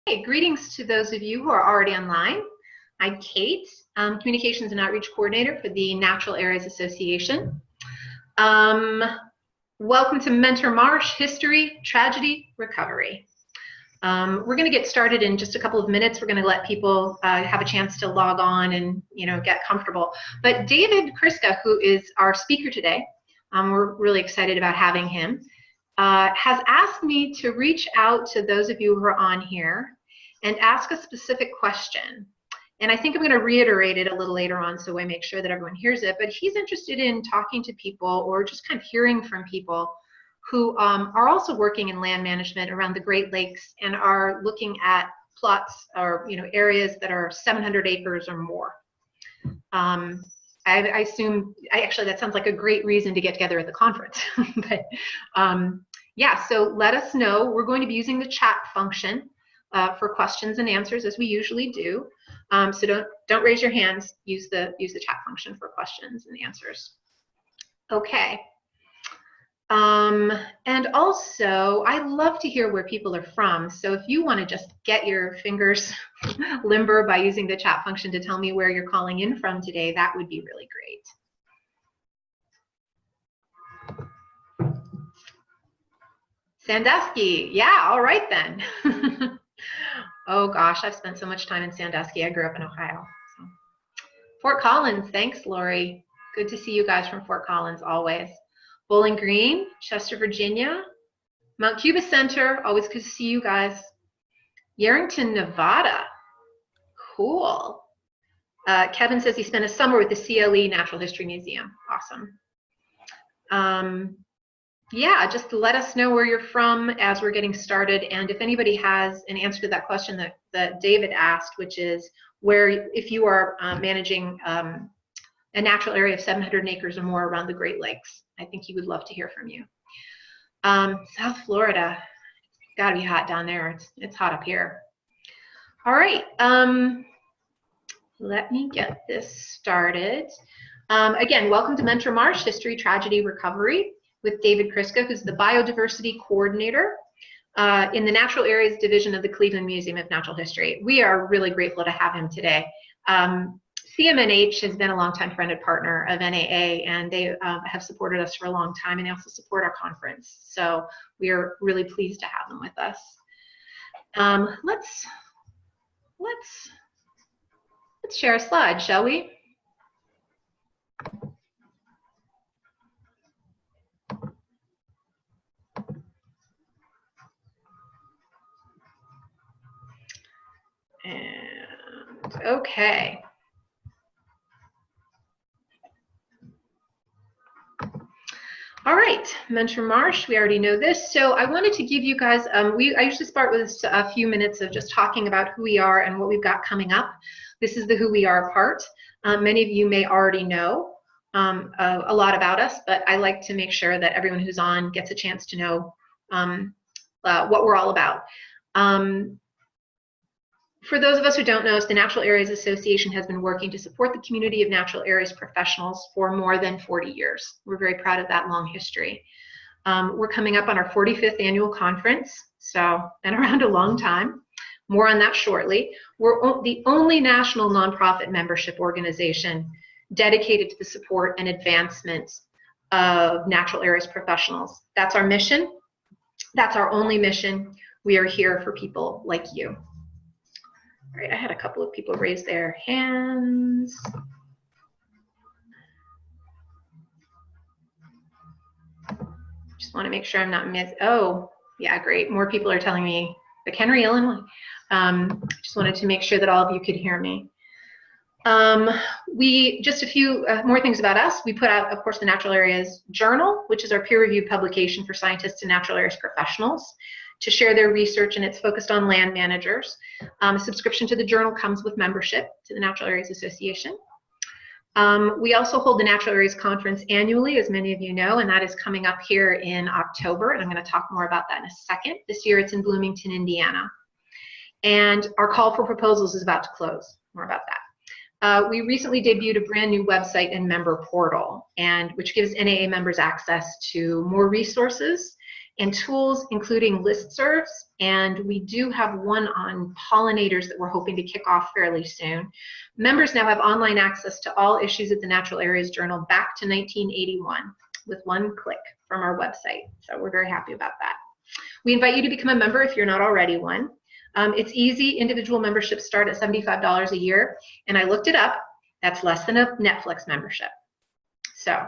Hey, greetings to those of you who are already online. I'm Kate, Communications and Outreach Coordinator for the Natural Areas Association. Welcome to Mentor Marsh, History, Tragedy, Recovery. We're going to get started in just a couple of minutes. We're going to let people have a chance to log on and get comfortable. But David Kriska, who is our speaker today, we're really excited about having him, has asked me to reach out to those of you who are on here and ask a specific question. And I think I'm going to reiterate it a little later on so I make sure that everyone hears it. But he's interested in talking to people or just kind of hearing from people who are also working in land management around the Great Lakes and are looking at plots or areas that are 700 acres or more. I assume, actually that sounds like a great reason to get together at the conference. But yeah, so let us know. We're going to be using the chat function for questions and answers as we usually do. So don't raise your hands. Use the chat function for questions and answers. Okay. And also, I love to hear where people are from. So if you want to just get your fingers limber by using the chat function to tell me where you're calling in from today, that would be really great. Sandusky, yeah, all right then. Oh gosh, I've spent so much time in Sandusky. I grew up in Ohio. So. Fort Collins, thanks, Lori. Good to see you guys from Fort Collins always. Bowling Green, Chester, Virginia. Mount Cuba Center, always good to see you guys. Yarrington, Nevada, cool. Kevin says he spent a summer with the CLE Natural History Museum, awesome. Yeah, just let us know where you're from as we're getting started, and if anybody has an answer to that question that David asked, which is if you are managing a natural area of 700 acres or more around the Great Lakes, I think he would love to hear from you. South Florida, it's gotta be hot down there. It's hot up here. All right, let me get this started. Again, welcome to Mentor Marsh, History, Tragedy, Recovery, with David Kriska, who's the Biodiversity Coordinator in the Natural Areas Division of the Cleveland Museum of Natural History. We are really grateful to have him today. CMNH has been a longtime friend and partner of NAA, and they have supported us for a long time, and they also support our conference. So we are really pleased to have them with us. Let's share a slide, shall we? And okay. All right, Mentor Marsh, we already know this. So I wanted to give you guys, I usually start with a few minutes of just talking about who we are and what we've got coming up. This is the Who We Are part. Many of you may already know a lot about us, but I like to make sure that everyone who's on gets a chance to know what we're all about. For those of us who don't know us, the Natural Areas Association has been working to support the community of natural areas professionals for more than 40 years. We're very proud of that long history. We're coming up on our 45th annual conference, so been around a long time. More on that shortly. We're the only national nonprofit membership organization dedicated to the support and advancement of natural areas professionals. That's our mission. That's our only mission. We are here for people like you. All right, I had a couple of people raise their hands. Just want to make sure I'm not missing. Oh, yeah, great. More people are telling me McHenry, Illinois. Just wanted to make sure that all of you could hear me. Just a few more things about us. We put out, of course, the Natural Areas Journal, which is our peer-reviewed publication for scientists and natural areas professionals to share their research, and it's focused on land managers. A subscription to the journal comes with membership to the Natural Areas Association. We also hold the Natural Areas Conference annually, as many of you know, and that is coming up here in October, and I'm going to talk more about that in a second. This year it's in Bloomington, Indiana. And our call for proposals is about to close. More about that. We recently debuted a brand new website and member portal, which gives NAA members access to more resources and tools, including listservs, and we do have one on pollinators that we're hoping to kick off fairly soon. Members now have online access to all issues of the Natural Areas Journal back to 1981 with one click from our website, so we're very happy about that. We invite you to become a member if you're not already one. It's easy. Individual memberships start at $75 a year, and I looked it up. That's less than a Netflix membership, so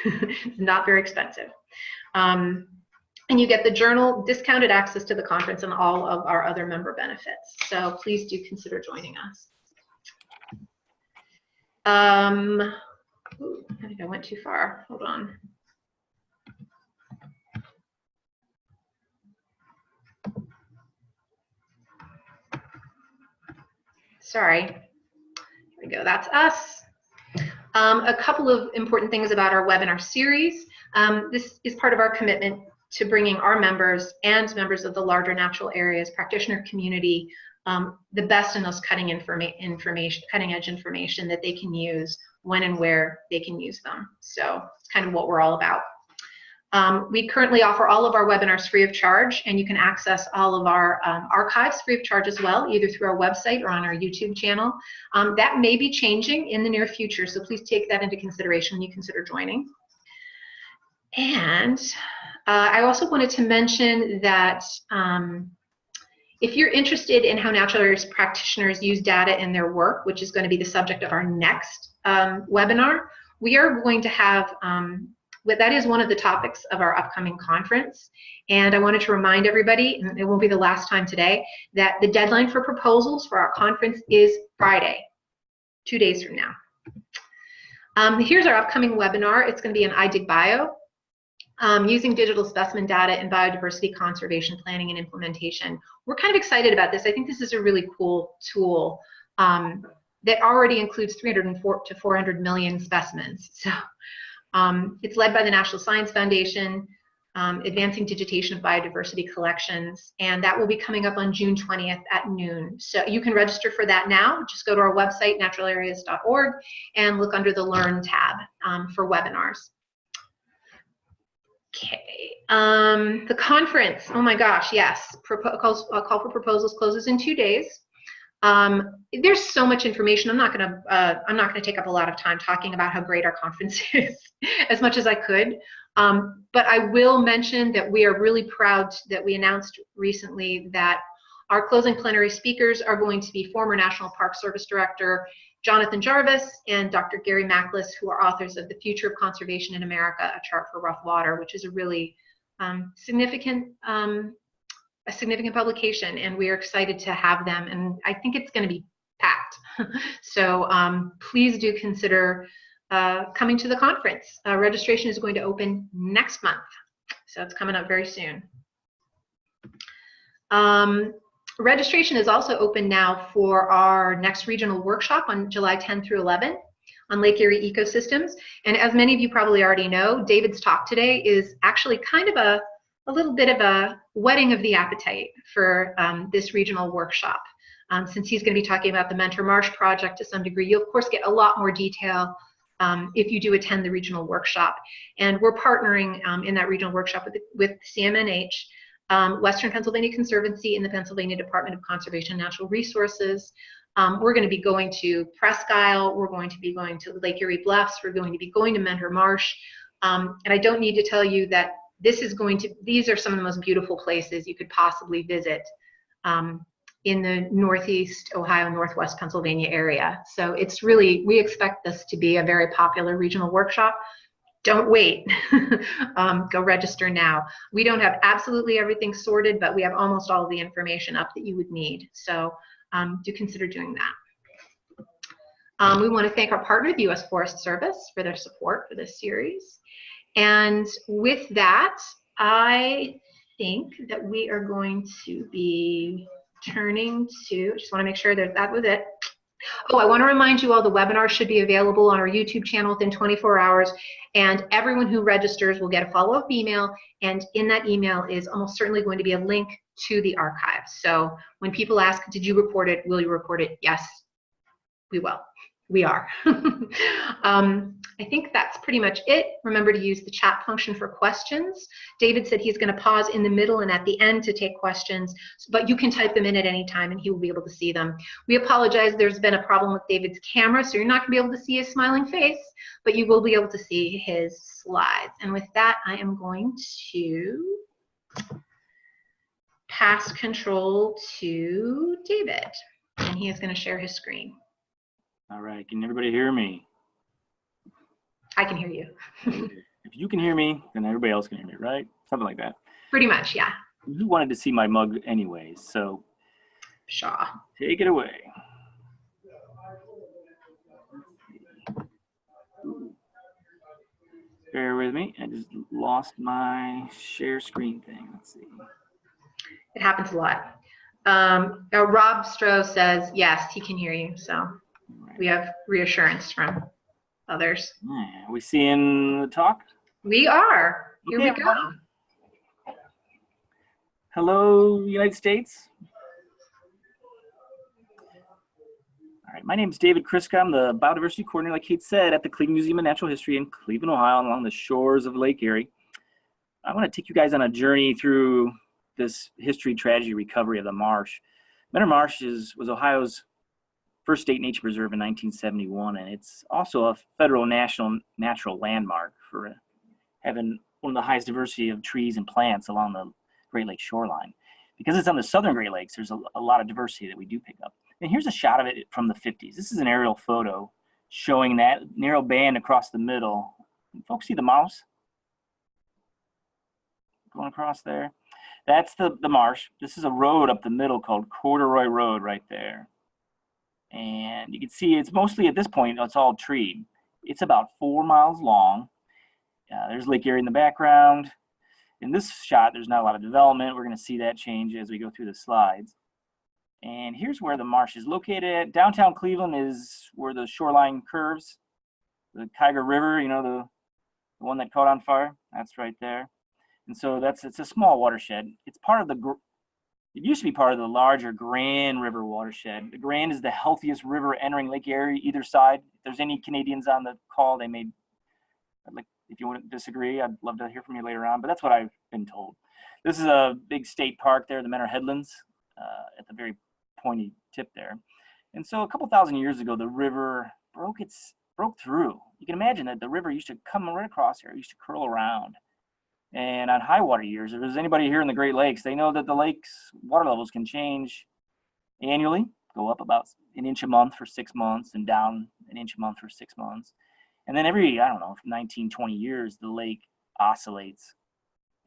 it's not very expensive. And you get the journal, discounted access to the conference, and all of our other member benefits. So please do consider joining us. Ooh, I think I went too far. Hold on. Sorry. Here we go. That's us. A couple of important things about our webinar series. This is part of our commitment to bringing our members and members of the larger natural areas practitioner community the best and most cutting edge information that they can use when and where they can use them. So it's kind of what we're all about. We currently offer all of our webinars free of charge, and you can access all of our archives free of charge as well, either through our website or on our YouTube channel. That may be changing in the near future, so please take that into consideration when you consider joining. And I also wanted to mention that if you're interested in how natural areas practitioners use data in their work, which is going to be the subject of our next webinar, we are going to have, that is one of the topics of our upcoming conference. And I wanted to remind everybody, and it won't be the last time today, that the deadline for proposals for our conference is Friday, 2 days from now. Here's our upcoming webinar. It's going to be an iDigBio. Using digital specimen data in biodiversity conservation planning and implementation. We're kind of excited about this. I think this is a really cool tool that already includes 304 to 400 million specimens. So it's led by the National Science Foundation, Advancing Digitation of Biodiversity Collections, and that will be coming up on June 20th at noon. So you can register for that now. Just go to our website, naturalareas.org, and look under the Learn tab for webinars. Okay, the conference, oh my gosh, yes, call for proposals closes in 2 days. There's so much information. I'm not gonna take up a lot of time talking about how great our conference is, as much as I could. But I will mention that we are really proud that we announced recently that our closing plenary speakers are going to be former National Park Service Director Jonathan Jarvis and Dr. Gary Macklis, who are authors of The Future of Conservation in America, A Chart for Rough Water, which is a really significant publication, and we are excited to have them, and I think it's going to be packed. So please do consider coming to the conference. Registration is going to open next month, so it's coming up very soon. Registration is also open now for our next regional workshop on July 10 through 11 on Lake Erie ecosystems. And as many of you probably already know, David's talk today is actually kind of a little bit of a whetting of the appetite for this regional workshop. Since he's going to be talking about the Mentor Marsh project to some degree, you'll of course get a lot more detail if you do attend the regional workshop. And we're partnering in that regional workshop with CMNH, Western Pennsylvania Conservancy, and the Pennsylvania Department of Conservation and Natural Resources. We're going to be going to Presque Isle, we're going to be going to Lake Erie Bluffs, we're going to be going to Mentor Marsh, and I don't need to tell you that these are some of the most beautiful places you could possibly visit in the Northeast Ohio, Northwest Pennsylvania area. So it's really, we expect this to be a very popular regional workshop. Don't wait. Go register now. We don't have absolutely everything sorted, but we have almost all of the information up that you would need. So do consider doing that. We want to thank our partner, the U.S. Forest Service, for their support for this series. And with that, I think that we are going to be turning to, just want to make sure that was it. Oh, I want to remind you all the webinar should be available on our YouTube channel within 24 hours, and everyone who registers will get a follow-up email, and in that email is almost certainly going to be a link to the archive. So when people ask, did you report it, will you report it? Yes, we will. We are. I think that's pretty much it. Remember to use the chat function for questions. David said he's going to pause in the middle and at the end to take questions, but you can type them in at any time and he will be able to see them. We apologize, there's been a problem with David's camera, so you're not going to be able to see his smiling face, but you will be able to see his slides. And with that, I am going to pass control to David, and he is going to share his screen. All right, can everybody hear me? I can hear you. If you can hear me, then everybody else can hear me, right? Something like that. Pretty much, yeah. You wanted to see my mug anyways, so Shaw. take it away. Bear with me, I just lost my share screen thing. Let's see. It happens a lot. Rob Stroh says, yes, he can hear you, so we have reassurance from others. Yeah, are we seeing the talk? We are. Here we go. Hello, United States. All right, my name is David Kriska. I'm the Biodiversity Coordinator, like Kate said, at the Cleveland Museum of Natural History in Cleveland, Ohio, along the shores of Lake Erie. I want to take you guys on a journey through this history, tragedy, recovery of the marsh. Menor Marsh was Ohio's first state nature preserve in 1971, and it's also a federal national natural landmark for having one of the highest diversity of trees and plants along the Great Lakes shoreline. Because it's on the southern Great Lakes, there's a lot of diversity that we do pick up. And here's a shot of it from the 50s. This is an aerial photo showing that narrow band across the middle. Can folks see the mouse going across there? That's the marsh. This is a road up the middle called Corduroy Road right there. And you can see it's mostly, at this point, it's all treed. It's about 4 miles long. There's Lake Erie in the background. In this shot, there's not a lot of development. We're going to see that change as we go through the slides. And here's where the marsh is located. Downtown Cleveland is where the shoreline curves. The Kyger River, you know, the one that caught on fire, that's right there. And so it's a small watershed. It's part of it used to be part of the larger Grand River watershed. The Grand is the healthiest river entering Lake Erie, either side. If there's any Canadians on the call, if you want to disagree, I'd love to hear from you later on, but that's what I've been told. This is a big state park there, the Menor Headlands, at the very pointy tip there. And so a couple thousand years ago, the river broke through. You can imagine that the river used to come right across here, it used to curl around. And on high water years, if there's anybody here in the Great Lakes, they know that the lake's water levels can change annually, go up about an inch a month for 6 months and down an inch a month for 6 months. And then every, 19, 20 years, the lake oscillates.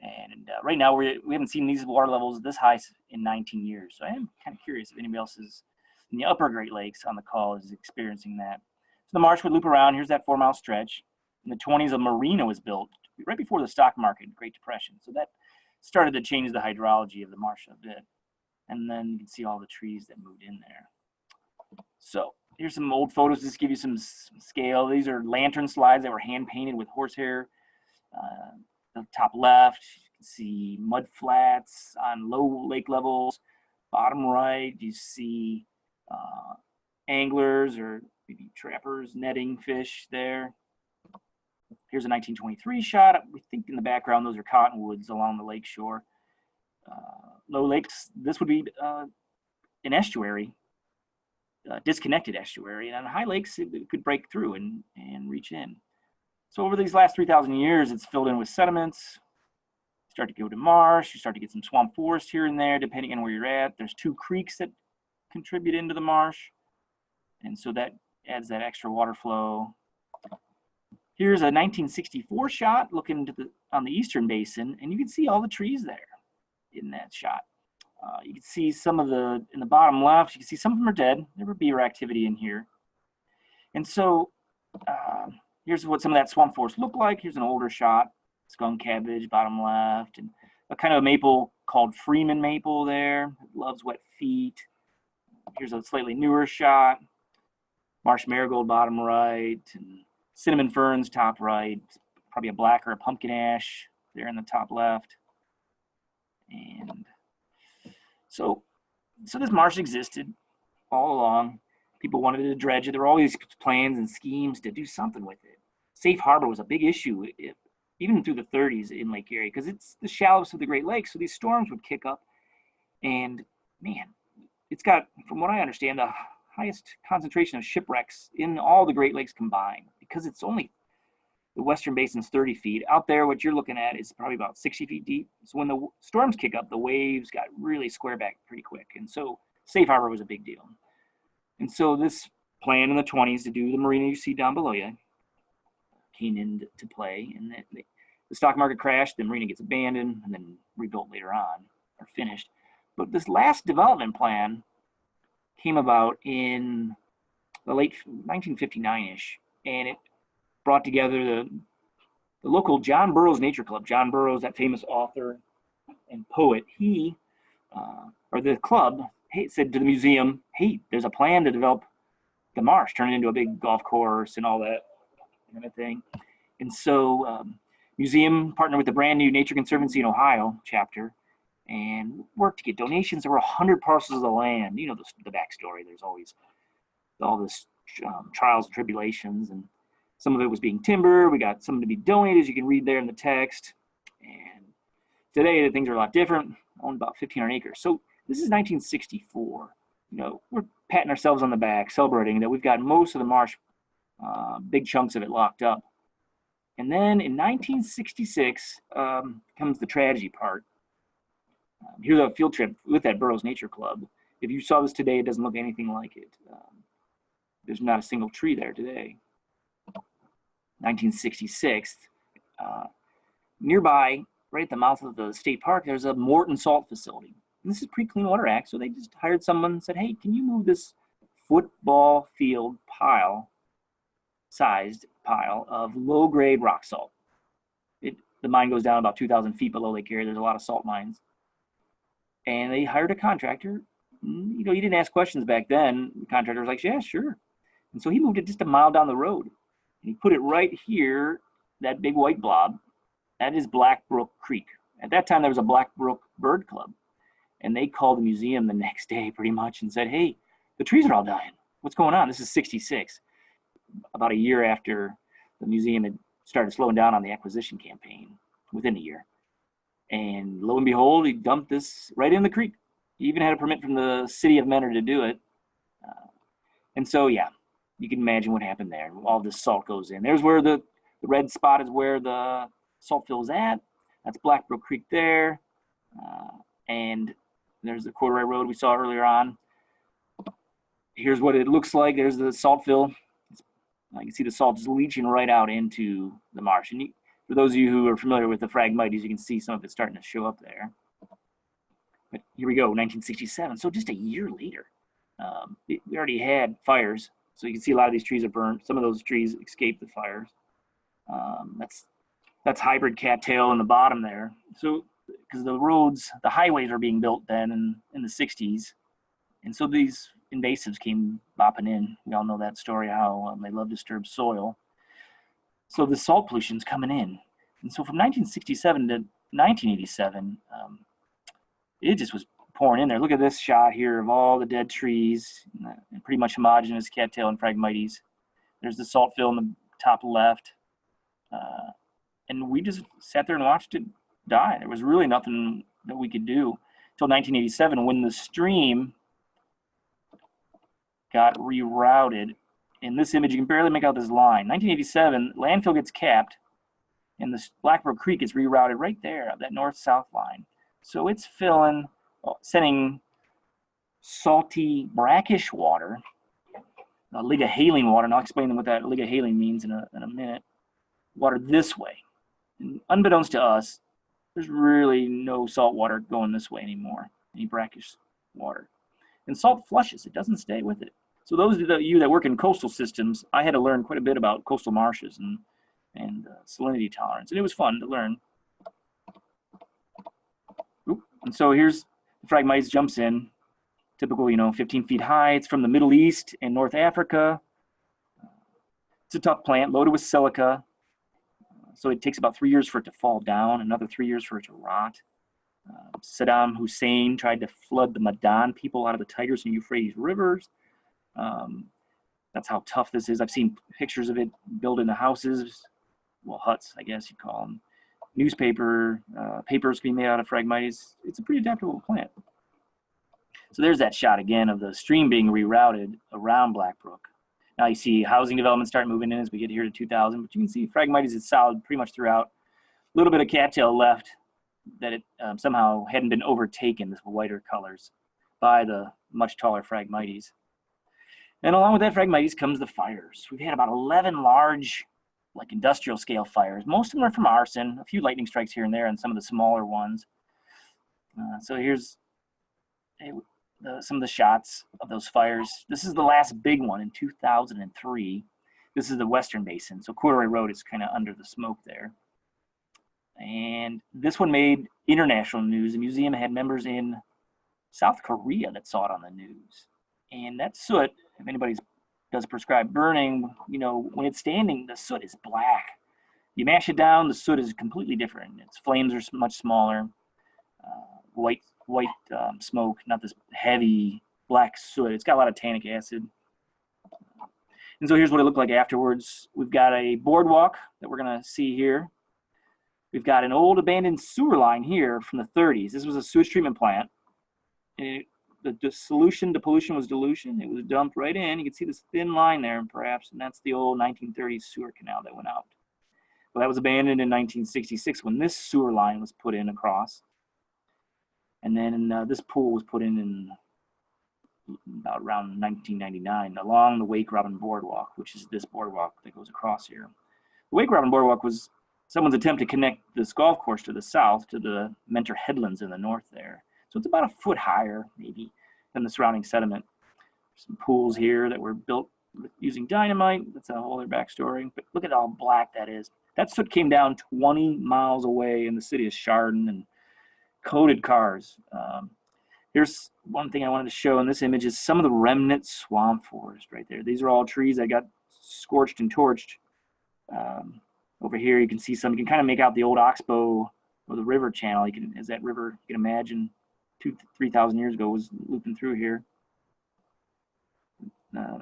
And right now, we haven't seen these water levels this high in 19 years. So I am kind of curious if anybody else is in the upper Great Lakes on the call is experiencing that. So the marsh would loop around. Here's that 4 mile stretch. In the 20s, a marina was built right before the stock market, Great Depression. So that started to change the hydrology of the marsh a bit. And then you can see all the trees that moved in there. So here's some old photos just to give you some scale. These are lantern slides that were hand painted with horsehair. The top left, you can see mud flats on low lake levels. Bottom right, you see anglers or maybe trappers netting fish there. Here's a 1923 shot. We think in the background, those are cottonwoods along the lake shore. Low lakes, this would be an estuary, disconnected estuary. And on high lakes, it could break through and reach in. So over these last 3,000 years, it's filled in with sediments. You start to go to marsh. You start to get some swamp forest here and there, depending on where you're at. There's 2 creeks that contribute into the marsh. And so that adds that extra water flow. Here's a 1964 shot looking on the eastern basin, and you can see all the trees there in that shot. You can see some of in the bottom left, you can see some of them are dead. There would be activity in here. And so here's what some of that swamp forest looked like. Here's an older shot, skunk cabbage, bottom left, and a kind of a maple called Freeman maple there. It loves wet feet. Here's a slightly newer shot, marsh marigold, bottom right, and cinnamon ferns, top right, probably a black or a pumpkin ash there in the top left. And so this marsh existed all along. People wanted to dredge it. There were all these plans and schemes to do something with it. Safe harbor was a big issue, even through the 30s in Lake Erie, because it's the shallowest of the Great Lakes, so these storms would kick up. And man, it's got, from what I understand, the highest concentration of shipwrecks in all the Great Lakes combined, because it's only, the western basin's 30 feet. Out there, what you're looking at is probably about 60 feet deep. So when the storms kick up, the waves got really square back pretty quick. And so safe harbor was a big deal. And so this plan in the 20s to do the marina you see down below you came into play. And the stock market crashed, the marina gets abandoned, and then rebuilt later on, or finished. But this last development plan came about in the late 1959-ish, and it brought together the local John Burroughs Nature Club. John Burroughs, that famous author and poet, or the club, said to the museum, hey, there's a plan to develop the marsh, turn it into a big golf course and all that kind of thing. And so museum partnered with the brand new Nature Conservancy in Ohio chapter and worked to get donations. There were 100 parcels of the land. You know the backstory. There's always all this trials and tribulations, and some of it was being timber. We got some to be donated, as you can read there in the text. And today, the things are a lot different, owned about 1,500 acres. So this is 1964. You know, we're patting ourselves on the back, celebrating that we've got most of the marsh, big chunks of it locked up. And then in 1966 comes the tragedy part. Here's a field trip with that Burroughs Nature Club. If you saw this today, it doesn't look anything like it. There's not a single tree there today. 1966, nearby, right at the mouth of the state park, there's a Morton salt facility. And this is pre-Clean Water Act, so they just hired someone and said, hey, can you move this football field sized pile of low-grade rock salt? The mine goes down about 2,000 feet below Lake Erie. There's a lot of salt mines. And they hired a contractor. You know, you didn't ask questions back then. The contractor was like, yeah, sure. And so he moved it just a mile down the road. And he put it right here, that big white blob. That is Black Brook Creek. At that time, there was a Black Brook Bird Club. And they called the museum the next day pretty much and said, hey, the trees are all dying. What's going on? This is 66. About a year after the museum had started slowing down on the acquisition campaign, within a year. And lo and behold, he dumped this right in the creek. He even had a permit from the city of Mentor to do it. And so, yeah, you can imagine what happened there. All this salt goes in. There's where the red spot is where the salt fill is at. That's Black Brook Creek there. And there's the corduroy road we saw earlier on. Here's what it looks like. There's the salt fill. You can see the salt is leaching right out into the marsh. And for those of you who are familiar with the Phragmites, you can see some of it starting to show up there. But here we go, 1967. So just a year later, we already had fires. So you can see a lot of these trees are burned. Some of those trees escaped the fires. That's hybrid cattail in the bottom there. So because the roads, the highways are being built then in the 60s. And so these invasives came bopping in. We all know that story, how they love disturbed soil. So the salt pollution's coming in. And so from 1967 to 1987, it just was pouring in there. Look at this shot here of all the dead trees, and pretty much homogeneous cattail and Phragmites. There's the salt fill in the top left. And we just sat there and watched it die. There was really nothing that we could do until 1987 when the stream got rerouted. In this image, you can barely make out this line. 1987, landfill gets capped, and the Black Brook Creek is rerouted right there, that north-south line. So it's sending salty, brackish water, ligahaline water, and I'll explain what that ligahaline means in a minute, water this way. And unbeknownst to us, there's really no salt water going this way anymore, any brackish water. And salt flushes, it doesn't stay with it. So those of you that work in coastal systems, I had to learn quite a bit about coastal marshes and salinity tolerance, and it was fun to learn. And so here's the Phragmites jumps in, typical, 15 feet high. It's from the Middle East and North Africa. It's a tough plant, loaded with silica. So it takes about 3 years for it to fall down, another 3 years for it to rot. Saddam Hussein tried to flood the Madan people out of the Tigris and Euphrates rivers. That's how tough this is. I've seen pictures of it built into houses, well, huts, I guess you'd call them. Newspaper, papers can be made out of Phragmites. It's a pretty adaptable plant. So there's that shot again of the stream being rerouted around Black Brook. Now you see housing development start moving in as we get here to 2000, but you can see Phragmites is solid pretty much throughout. A little bit of cattail left that it somehow hadn't been overtaken, this whiter colors, by the much taller Phragmites. And along with that Phragmites comes the fires. We've had about 11 large, like industrial scale fires. Most of them are from arson, a few lightning strikes here and there, and some of the smaller ones. So here's some of the shots of those fires. This is the last big one in 2003. This is the Western Basin. So Corduroy Road is kind of under the smoke there. And this one made international news. The museum had members in South Korea that saw it on the news. And that soot, if anybody does prescribed burning, you know, when it's standing, the soot is black. You mash it down, the soot is completely different. Its flames are much smaller. White smoke, not this heavy black soot. It's got a lot of tannic acid. And so here's what it looked like afterwards. We've got a boardwalk that we're going to see here. We've got an old abandoned sewer line here from the 30s. This was a sewage treatment plant. The solution to pollution was dilution. It was dumped right in. You can see this thin line there, perhaps, and that's the old 1930s sewer canal that went out. Well, that was abandoned in 1966 when this sewer line was put in across. And then this pool was put in about around 1999 along the Wake Robin Boardwalk, which is this boardwalk that goes across here. The Wake Robin Boardwalk was someone's attempt to connect this golf course to the south to the Mentor Headlands in the north there. So it's about a foot higher, maybe, than the surrounding sediment. Some pools here that were built using dynamite. That's a whole other backstory. But look at how black that is. That soot came down 20 miles away in the city of Chardon and coated cars. Here's one thing I wanted to show in this image is some of the remnant swamp forest right there. These are all trees that got scorched and torched. Over here you can see some, you can kind of make out the old oxbow or the river channel. You can, as that river, you can imagine 2,000-3,000 years ago was looping through here.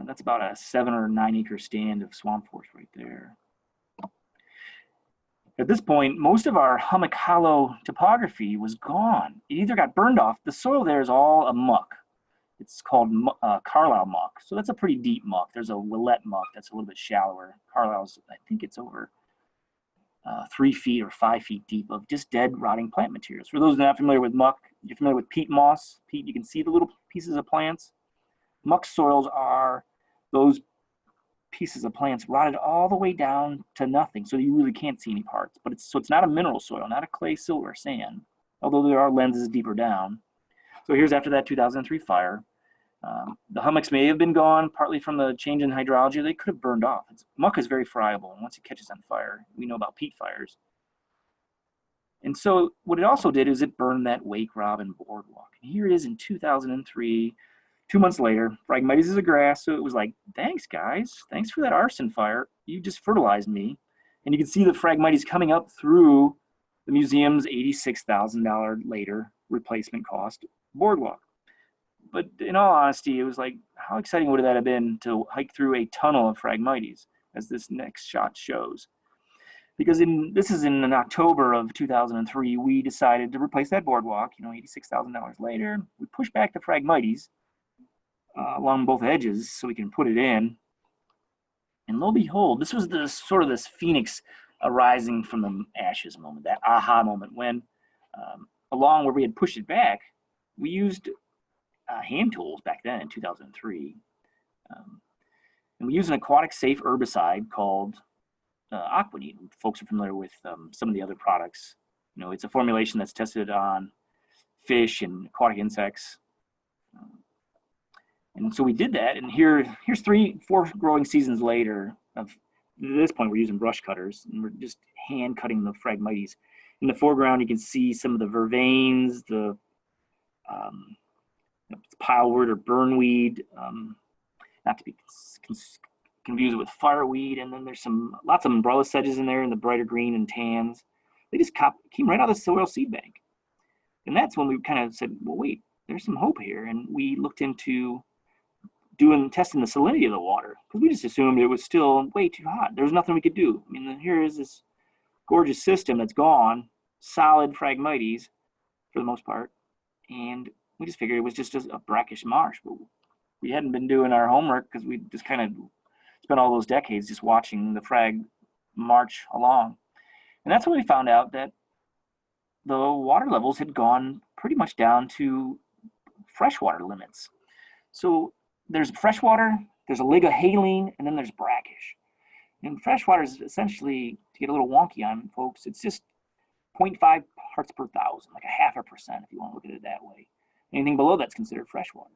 That's about a 7 or 9 acre stand of swamp forest right there. At this point, most of our hummock hollow topography was gone. It either got burned off. The soil there is all a muck. It's called Carlisle muck. So that's a pretty deep muck. There's a Willette muck that's a little bit shallower. Carlisle's, I think it's over 3 feet or 5 feet deep of just dead, rotting plant materials. For those not familiar with muck, you're familiar with peat moss. Peat, you can see the little pieces of plants. Muck soils are those pieces of plants rotted all the way down to nothing, so you really can't see any parts. But it's not a mineral soil, not a clay, silt, or sand, although there are lenses deeper down. So here's after that 2003 fire. The hummocks may have been gone, partly from the change in hydrology. They could have burned off. Muck is very friable, and once it catches on fire, we know about peat fires. And so what it also did is it burned that Wake Robin Boardwalk. And here it is in 2003. 2 months later, Phragmites is a grass, so it was like, thanks, guys. Thanks for that arson fire. You just fertilized me. And you can see the Phragmites coming up through the museum's $86,000 later replacement cost boardwalk. But in all honesty, it was like, how exciting would that have been to hike through a tunnel of Phragmites, as this next shot shows? Because this is in October of 2003, we decided to replace that boardwalk, you know, $86,000 later. We pushed back the Phragmites along both edges so we can put it in. And lo and behold, this was the sort of this phoenix arising from the ashes moment, that aha moment when along where we had pushed it back, we used hand tools back then in 2003. And we used an aquatic safe herbicide called Aquanine. Folks are familiar with some of the other products. You know, it's a formulation that's tested on fish and aquatic insects. And so we did that, and here's 3-4 growing seasons later. At this point, we're using brush cutters, and we're just hand cutting the Phragmites. In the foreground, you can see some of the vervains, the pilewort or burnweed, not to be confused with fireweed, and then there's lots of umbrella sedges in there in the brighter green and tans. They just came right out of the soil seed bank. And that's when we kind of said, well, wait, there's some hope here. And we looked into testing the salinity of the water, because we just assumed it was still way too hot. There was nothing we could do. I mean, here is this gorgeous system that's gone, solid Phragmites for the most part, and we just figured it was just a brackish marsh. But we hadn't been doing our homework because we just kind of spent all those decades just watching the frag march along. And that's when we found out that the water levels had gone pretty much down to freshwater limits. So there's freshwater, there's oligohaline, and then there's brackish. And freshwater is essentially, to get a little wonky on folks, it's just 0.5 parts per thousand, like a 0.5%, if you want to look at it that way. Anything below that's considered freshwater.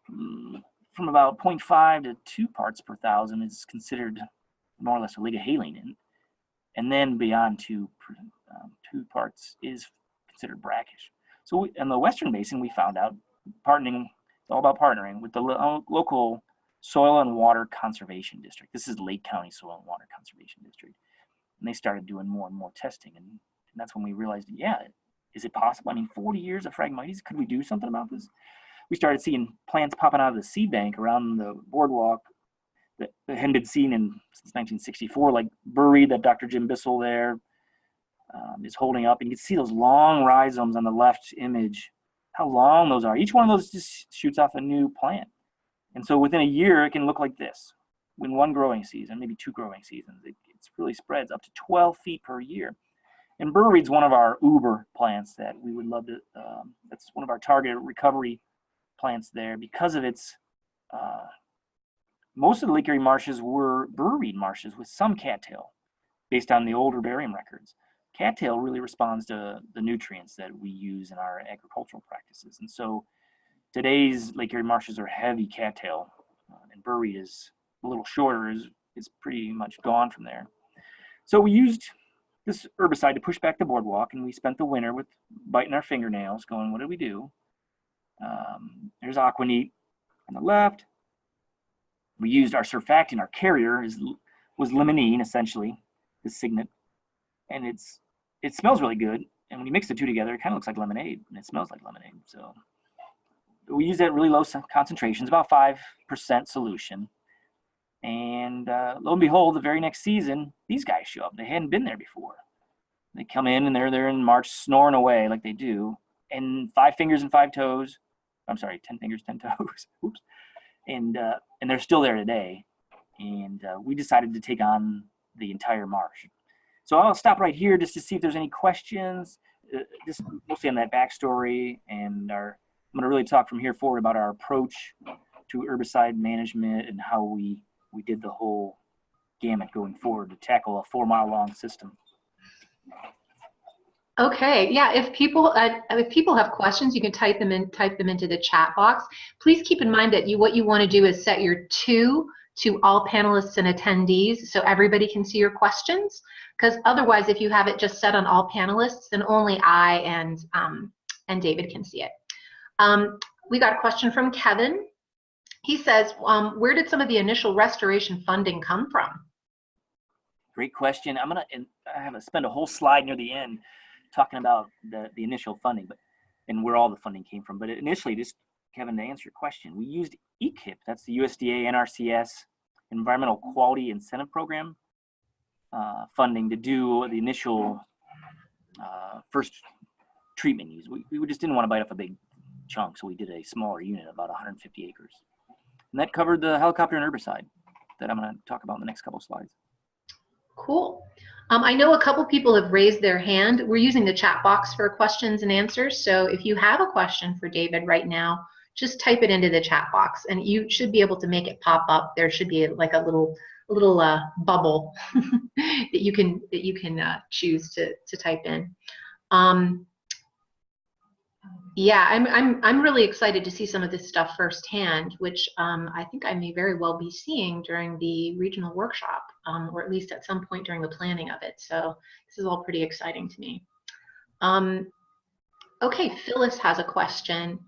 From about 0.5 to 2 parts per thousand is considered more or less oligohaline, and then beyond 2 parts is considered brackish. So in the Western Basin, we found out partnering, it's all about partnering with the local Soil and Water Conservation District. This is Lake County Soil and Water Conservation District. And they started doing more and more testing. And that's when we realized, yeah, is it possible? I mean, 40 years of Phragmites, could we do something about this? We started seeing plants popping out of the seed bank around the boardwalk that hadn't been seen since 1964, like Burreed, that Dr. Jim Bissell there is holding up. And you can see those long rhizomes on the left image, how long those are. Each one of those just shoots off a new plant. And so within a year, it can look like this. In one growing season, maybe 2 growing seasons, it really spreads up to 12 feet per year. And Burreed's one of our uber plants that we would love to, that's one of our target recovery plants there because of its, most of the Lake Erie marshes were Burreed marshes with some cattail based on the older barium records. Cattail really responds to the nutrients that we use in our agricultural practices. And so today's Lake Erie marshes are heavy cattail, and Burreed is a little shorter, is pretty much gone from there. So we used this herbicide to push back the boardwalk, and we spent the winter with biting our fingernails going, what did we do? There's Aquaneat on the left. We used our surfactant, our carrier was limonene, essentially, the Signet, and it smells really good. And when you mix the two together, it kind of looks like lemonade, and it smells like lemonade. So we use that at really low concentrations, about 5% solution. And lo and behold, the very next season, these guys show up. They hadn't been there before. They come in and they're there in March snoring away like they do. And 5 fingers and 5 toes. I'm sorry, 10 fingers, 10 toes. Oops. And they're still there today. And we decided to take on the entire marsh. So I'll stop right here just to see if there's any questions, just mostly on that backstory. And I'm going to really talk from here forward about our approach to herbicide management and how we did the whole gamut going forward to tackle a 4-mile-long system. Okay, yeah. If people have questions, you can type them into the chat box. Please keep in mind that what you want to do is set your to all panelists and attendees so everybody can see your questions. Because otherwise, if you have it just set on all panelists, then only I and David can see it. We got a question from Kevin. He says, where did some of the initial restoration funding come from? Great question. I'm gonna spend a whole slide near the end talking about the initial funding, and where all the funding came from. But initially, just Kevin, to answer your question, we used EQIP. That's the USDA NRCS Environmental Quality Incentive Program funding to do the initial first treatment use. We just didn't want to bite off a big chunk, so we did a smaller unit, about 150 acres. And that covered the helicopter and herbicide that I'm going to talk about in the next couple of slides. Cool. I know a couple people have raised their hand. We're using the chat box for questions and answers. So if you have a question for David right now, just type it into the chat box, and you should be able to make it pop up. There should be like a little bubble that you can choose to type in. Yeah, I'm really excited to see some of this stuff firsthand, which I think I may very well be seeing during the regional workshop, or at least at some point during the planning of it. So this is all pretty exciting to me. Okay, Phyllis has a question,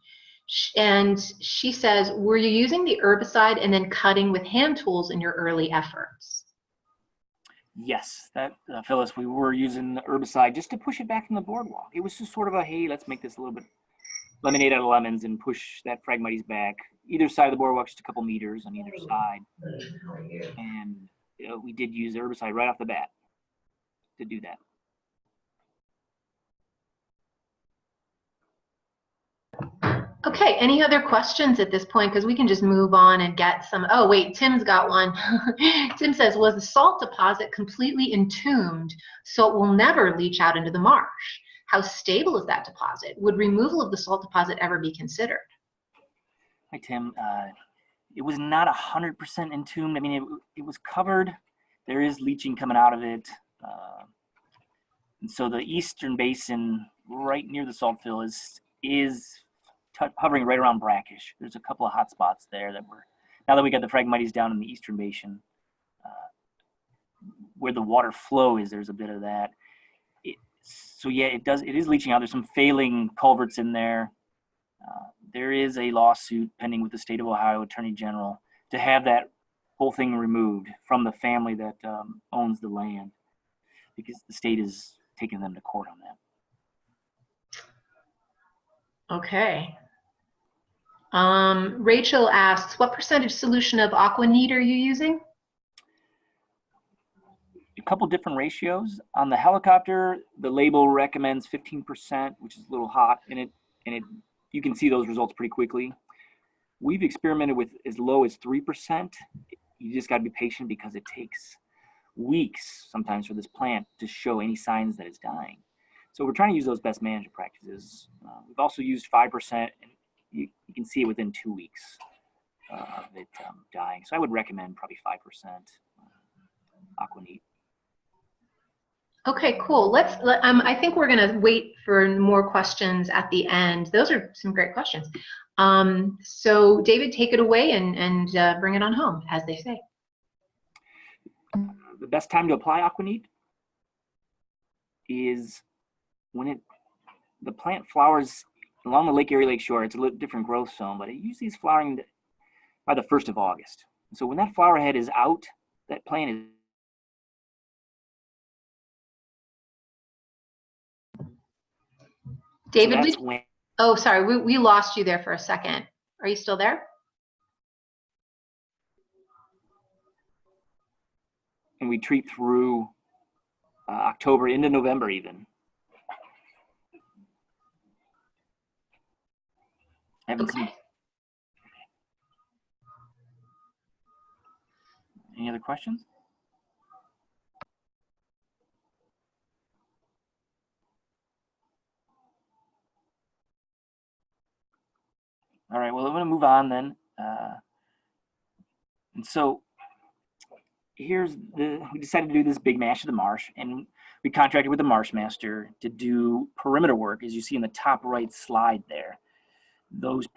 and she says, were you using the herbicide and then cutting with hand tools in your early efforts? Yes, Phyllis, we were using the herbicide just to push it back in the boardwalk. It was just sort of a, hey, let's make this a little bit lemonade out of lemons and push that Phragmites back either side of the boardwalk, just a couple meters on either side. And we did use herbicide right off the bat to do that. Okay, any other questions at this point? Because we can just move on and get some. Oh, wait, Tim's got one. Tim says, was the salt deposit completely entombed so it will never leach out into the marsh? How stable is that deposit? Would removal of the salt deposit ever be considered? Hi, Tim. It was not 100% entombed. I mean, it was covered. There is leaching coming out of it. And so the eastern basin right near the salt fill is hovering right around brackish. There's a couple of hot spots there that now that we got the Phragmites down in the eastern basin, where the water flow is, there's a bit of that. So yeah, it is leaching out. There's some failing culverts in there. There is a lawsuit pending with the state of Ohio Attorney General to have that whole thing removed from the family that owns the land, because the state is taking them to court on that. Okay. Rachel asks, what percentage solution of Aquaneat are you using? A couple different ratios. On the helicopter, the label recommends 15%, which is a little hot, and you can see those results pretty quickly. We've experimented with as low as 3%. You just got to be patient because it takes weeks sometimes for this plant to show any signs that it's dying. So we're trying to use those best management practices. We've also used 5%, and you can see it within 2 weeks of it dying. So I would recommend probably 5% Aquaneat. Okay, cool. I think we're going to wait for more questions at the end. Those are some great questions. So David, take it away and bring it on home, as they say. The best time to apply Aquaneat is when the plant flowers along the Lake Erie Lake shore. It's a little different growth zone, but it usually is flowering by the 1st of August. So when that flower head is out, that plant is David, oh, sorry, we lost you there for a second. Are you still there? And we treat through October into November even. Okay. Any other questions? All right, well, I'm going to move on then. And so we decided to do this big mash of the marsh, and we contracted with the marsh master to do perimeter work, as you see in the top right slide there. Those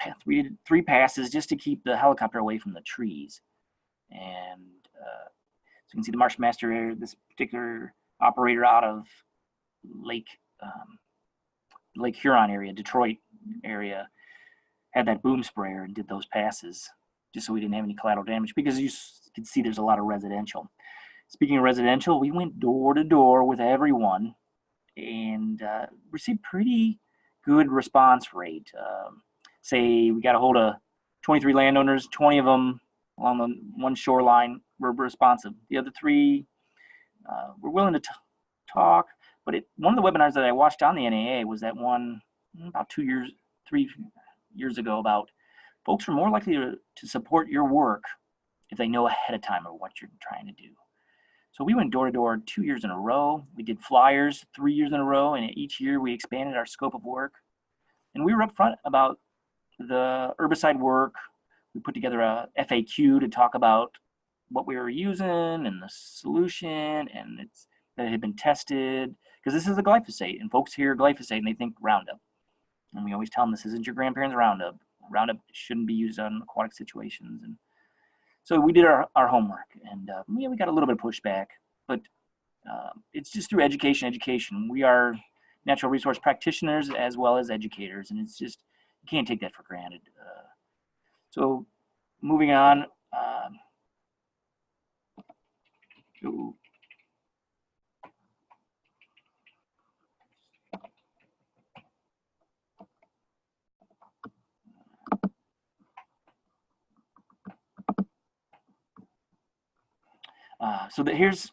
three passes just to keep the helicopter away from the trees. And so you can see the marsh master, this particular operator out of Lake Huron area, Detroit area, had that boom sprayer and did those passes just so we didn't have any collateral damage, because you can see there's a lot of residential. Speaking of residential, we went door to door with everyone and received pretty good response rate. Say we got a hold of 23 landowners, 20 of them along the one shoreline were responsive. The other 3 were willing to talk, but one of the webinars that I watched on the NAA was that one about 3 years ago about folks are more likely to support your work if they know ahead of time of what you're trying to do. So we went door to door 2 years in a row. We did flyers 3 years in a row, and each year we expanded our scope of work. And we were upfront about the herbicide work. We put together a FAQ to talk about what we were using and the solution, and that it had been tested, because this is a glyphosate, and folks hear glyphosate and they think Roundup. And we always tell them this isn't your grandparents' Roundup. Roundup shouldn't be used on aquatic situations. And so we did our homework, and we got a little bit of pushback, but it's just through education. We are natural resource practitioners as well as educators, and it's just, you can't take that for granted. So moving on. Here's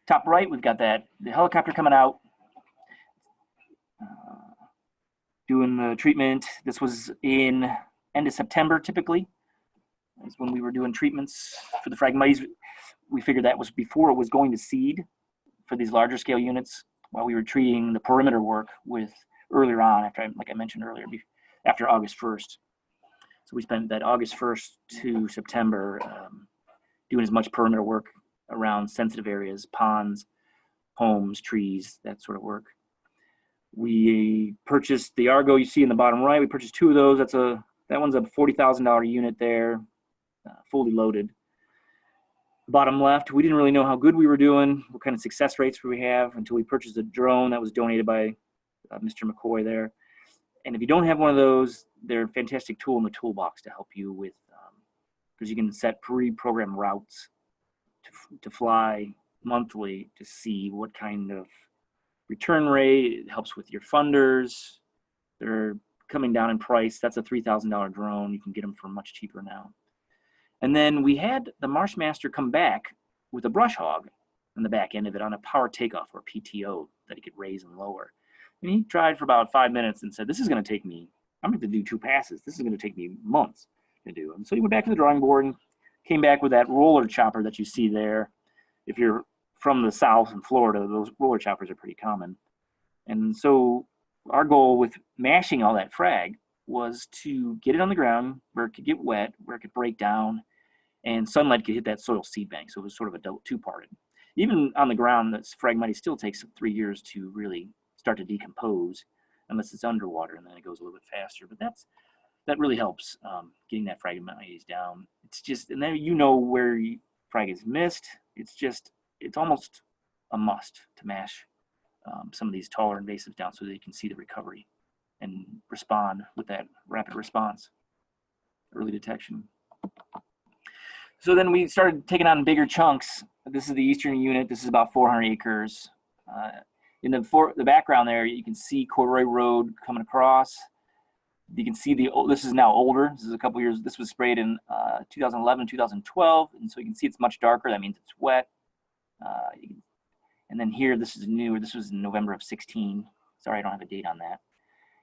top right, we've got the helicopter coming out, doing the treatment. This was in end of September, typically. That's when we were doing treatments for the Phragmites. We figured that was before it was going to seed for these larger scale units, while we were treating the perimeter work with earlier on, like I mentioned earlier, after August 1st. So we spent that August 1st to September doing as much perimeter work around sensitive areas, ponds, homes, trees, that sort of work. We purchased the Argo you see in the bottom right. We purchased 2 of those. That one's a $40,000 unit there, fully loaded. Bottom left, we didn't really know how good we were doing, what kind of success rates we have, until we purchased a drone that was donated by Mr. McCoy there. And if you don't have one of those, they're a fantastic tool in the toolbox to help you with, because you can set pre-programmed routes to fly monthly to see what kind of return rate. It helps with your funders. They're coming down in price. That's a $3,000 drone. You can get them for much cheaper now. And then we had the Marsh Master come back with a brush hog on the back end of it on a power takeoff, or PTO, that he could raise and lower. And he tried for about 5 minutes and said, this is going to take me, I'm going to do 2 passes. This is going to take me months to do. And so he went back to the drawing board and came back with that roller chopper that you see there. If you're from the South in Florida, those roller choppers are pretty common. And so our goal with mashing all that frag was to get it on the ground where it could get wet, where it could break down, and sunlight could hit that soil seed bank. So it was sort of a two-parted. Even on the ground, that Phragmites still takes 3 years to really start to decompose, unless it's underwater, and then it goes a little bit faster. But that really helps getting that Phragmites down. It's just, and then you know where frag is missed. It's almost a must to mash some of these taller invasives down so that you can see the recovery and respond with that rapid response, early detection. So then we started taking on bigger chunks. This is the eastern unit. This is about 400 acres. In the background there, you can see Corduroy Road coming across. You can see this is now older. This is a couple years. This was sprayed in 2011, 2012, and so you can see it's much darker. That means it's wet. And then here, this is newer. This was in November of 16. Sorry, I don't have a date on that.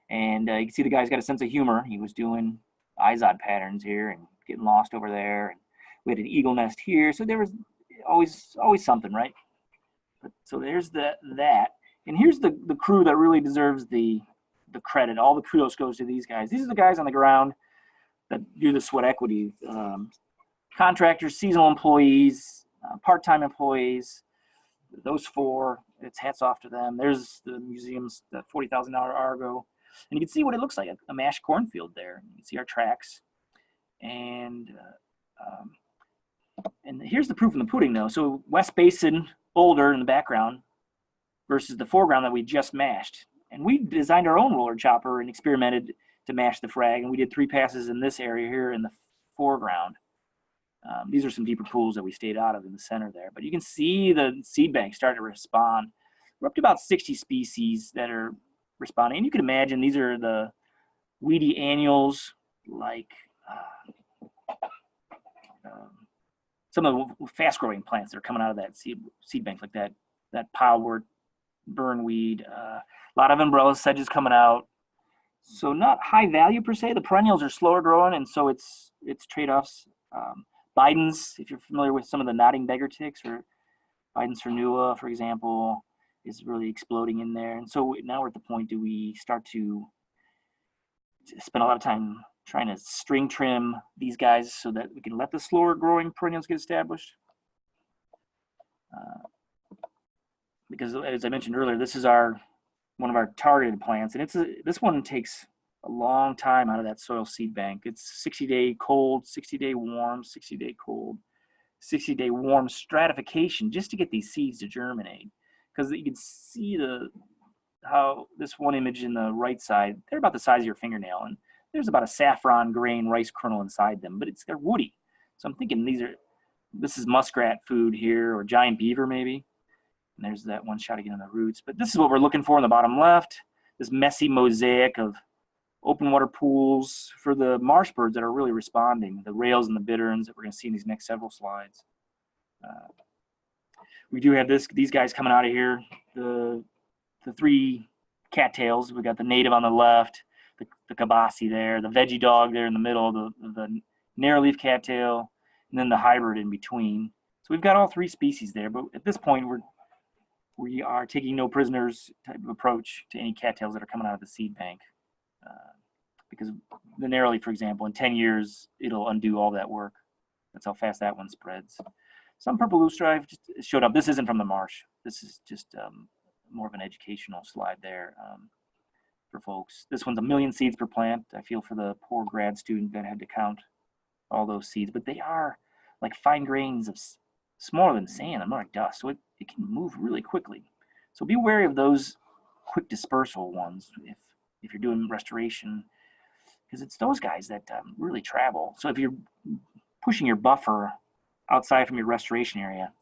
And you can see the guy's got a sense of humor. He was doing IZOD patterns here and getting lost over there. And we had an eagle nest here. So there was always something, right? So there's that. And here's the crew that really deserves the credit. All the kudos goes to these guys. These are the guys on the ground that do the sweat equity. Contractors, seasonal employees, part-time employees, those 4, it's hats off to them. There's the museum's the $40,000 Argo. And you can see what it looks like, a mashed cornfield there. You can see our tracks. And here's the proof in the pudding, though. So West Basin, older in the background, versus the foreground that we just mashed. And we designed our own roller chopper and experimented to mash the frag. And we did 3 passes in this area here in the foreground. These are some deeper pools that we stayed out of in the center there. But you can see the seed bank starting to respond. We're up to about 60 species that are responding. And you can imagine these are the weedy annuals, like some of the fast-growing plants that are coming out of that seed bank, like that pilewort, burnweed, a lot of umbrella sedges coming out. So not high value per se. The perennials are slower growing, and so it's trade-offs. Bidens, if you're familiar with some of the nodding beggar ticks, or Bidens fernua, for example, is really exploding in there. And so now we're at the point, do we start to spend a lot of time trying to string trim these guys so that we can let the slower growing perennials get established? Because as I mentioned earlier, this is one of our targeted plants, and this one takes a long time out of that soil seed bank. It's 60-day cold, 60-day warm, 60-day cold, 60-day warm stratification just to get these seeds to germinate. Because you can see how this one image in the right side, they're about the size of your fingernail, and there's about a saffron grain rice kernel inside them, but they're woody. So I'm thinking this is muskrat food here, or giant beaver maybe. And there's that one shot again on the roots. But this is what we're looking for in the bottom left, this messy mosaic of open water pools for the marsh birds that are really responding, the rails and the bitterns that we're going to see in these next several slides. We do have these guys coming out of here. The three cattails. We got the native on the left, the kabasi there, the veggie dog there in the middle, the narrowleaf cattail, and then the hybrid in between. So we've got all three species there, but at this point we are taking no prisoners type of approach to any cattails that are coming out of the seed bank. Because the narrowleaf, for example, in 10 years, it'll undo all that work. That's how fast that one spreads. Some purple loosestrife just showed up. This isn't from the marsh. This is just more of an educational slide there for folks. This one's 1 million seeds per plant. I feel for the poor grad student that had to count all those seeds, but they are like fine grains of smaller than sand and more like dust, so it can move really quickly. So be wary of those quick dispersal ones if you're doing restoration, because it's those guys that really travel. So if you're pushing your buffer outside from your restoration area,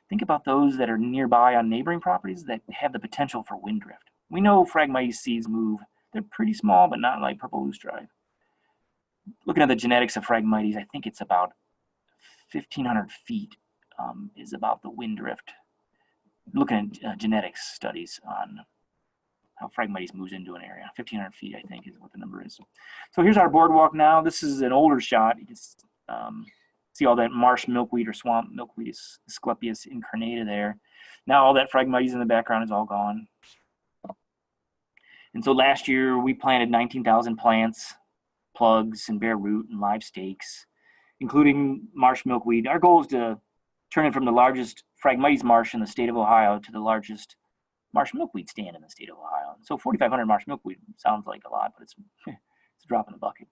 think about those that are nearby on neighboring properties that have the potential for wind drift. We know Phragmites seeds move. They're pretty small, but not like purple loosestrife. Looking at the genetics of Phragmites, I think it's about 1,500 feet is about the wind drift. Looking at genetics studies on how Phragmites moves into an area. 1,500 feet, I think, is what the number is. So here's our boardwalk now. This is an older shot. You can see all that marsh milkweed or swamp milkweed, Asclepias incarnata there. Now all that Phragmites in the background is all gone. And so last year we planted 19,000 plants, plugs, and bare root and live stakes, including marsh milkweed. Our goal is to turn it from the largest Phragmites marsh in the state of Ohio to the largest marsh milkweed stand in the state of Ohio. So 4,500 marsh milkweed sounds like a lot, but it's a drop in the bucket.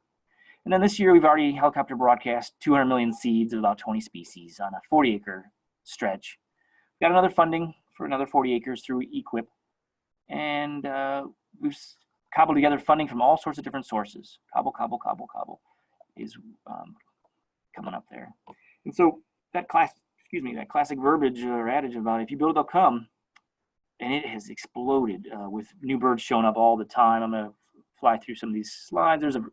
And then this year we've already helicopter broadcast 200 million seeds of about 20 species on a 40-acre stretch. We got another funding for another 40 acres through EQIP, and we've cobbled together funding from all sorts of different sources. Cobble is coming up there. And so that classic verbiage or adage about if you build, they'll come, and it has exploded with new birds showing up all the time. I'm gonna fly through some of these slides. There's a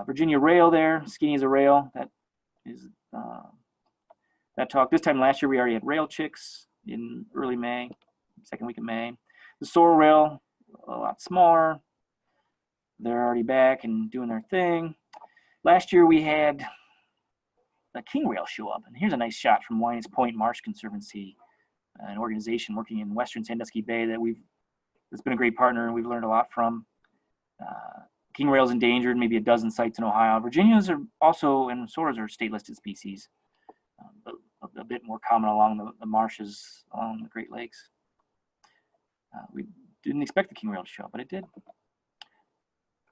Virginia rail there, skinny as a rail. That is that talk. This time last year we already had rail chicks in early May, second week of May. The sorrel rail, a lot smaller. They're already back and doing their thing. Last year we had a king rail show up, and here's a nice shot from Wines Point Marsh Conservancy, an organization working in Western Sandusky Bay that's been a great partner and we've learned a lot from. King rail's endangered, maybe a dozen sites in Ohio. Virginias are also, and sorrels are state listed species, but a bit more common along the marshes along the Great Lakes. We didn't expect the king rail to show up, but it did.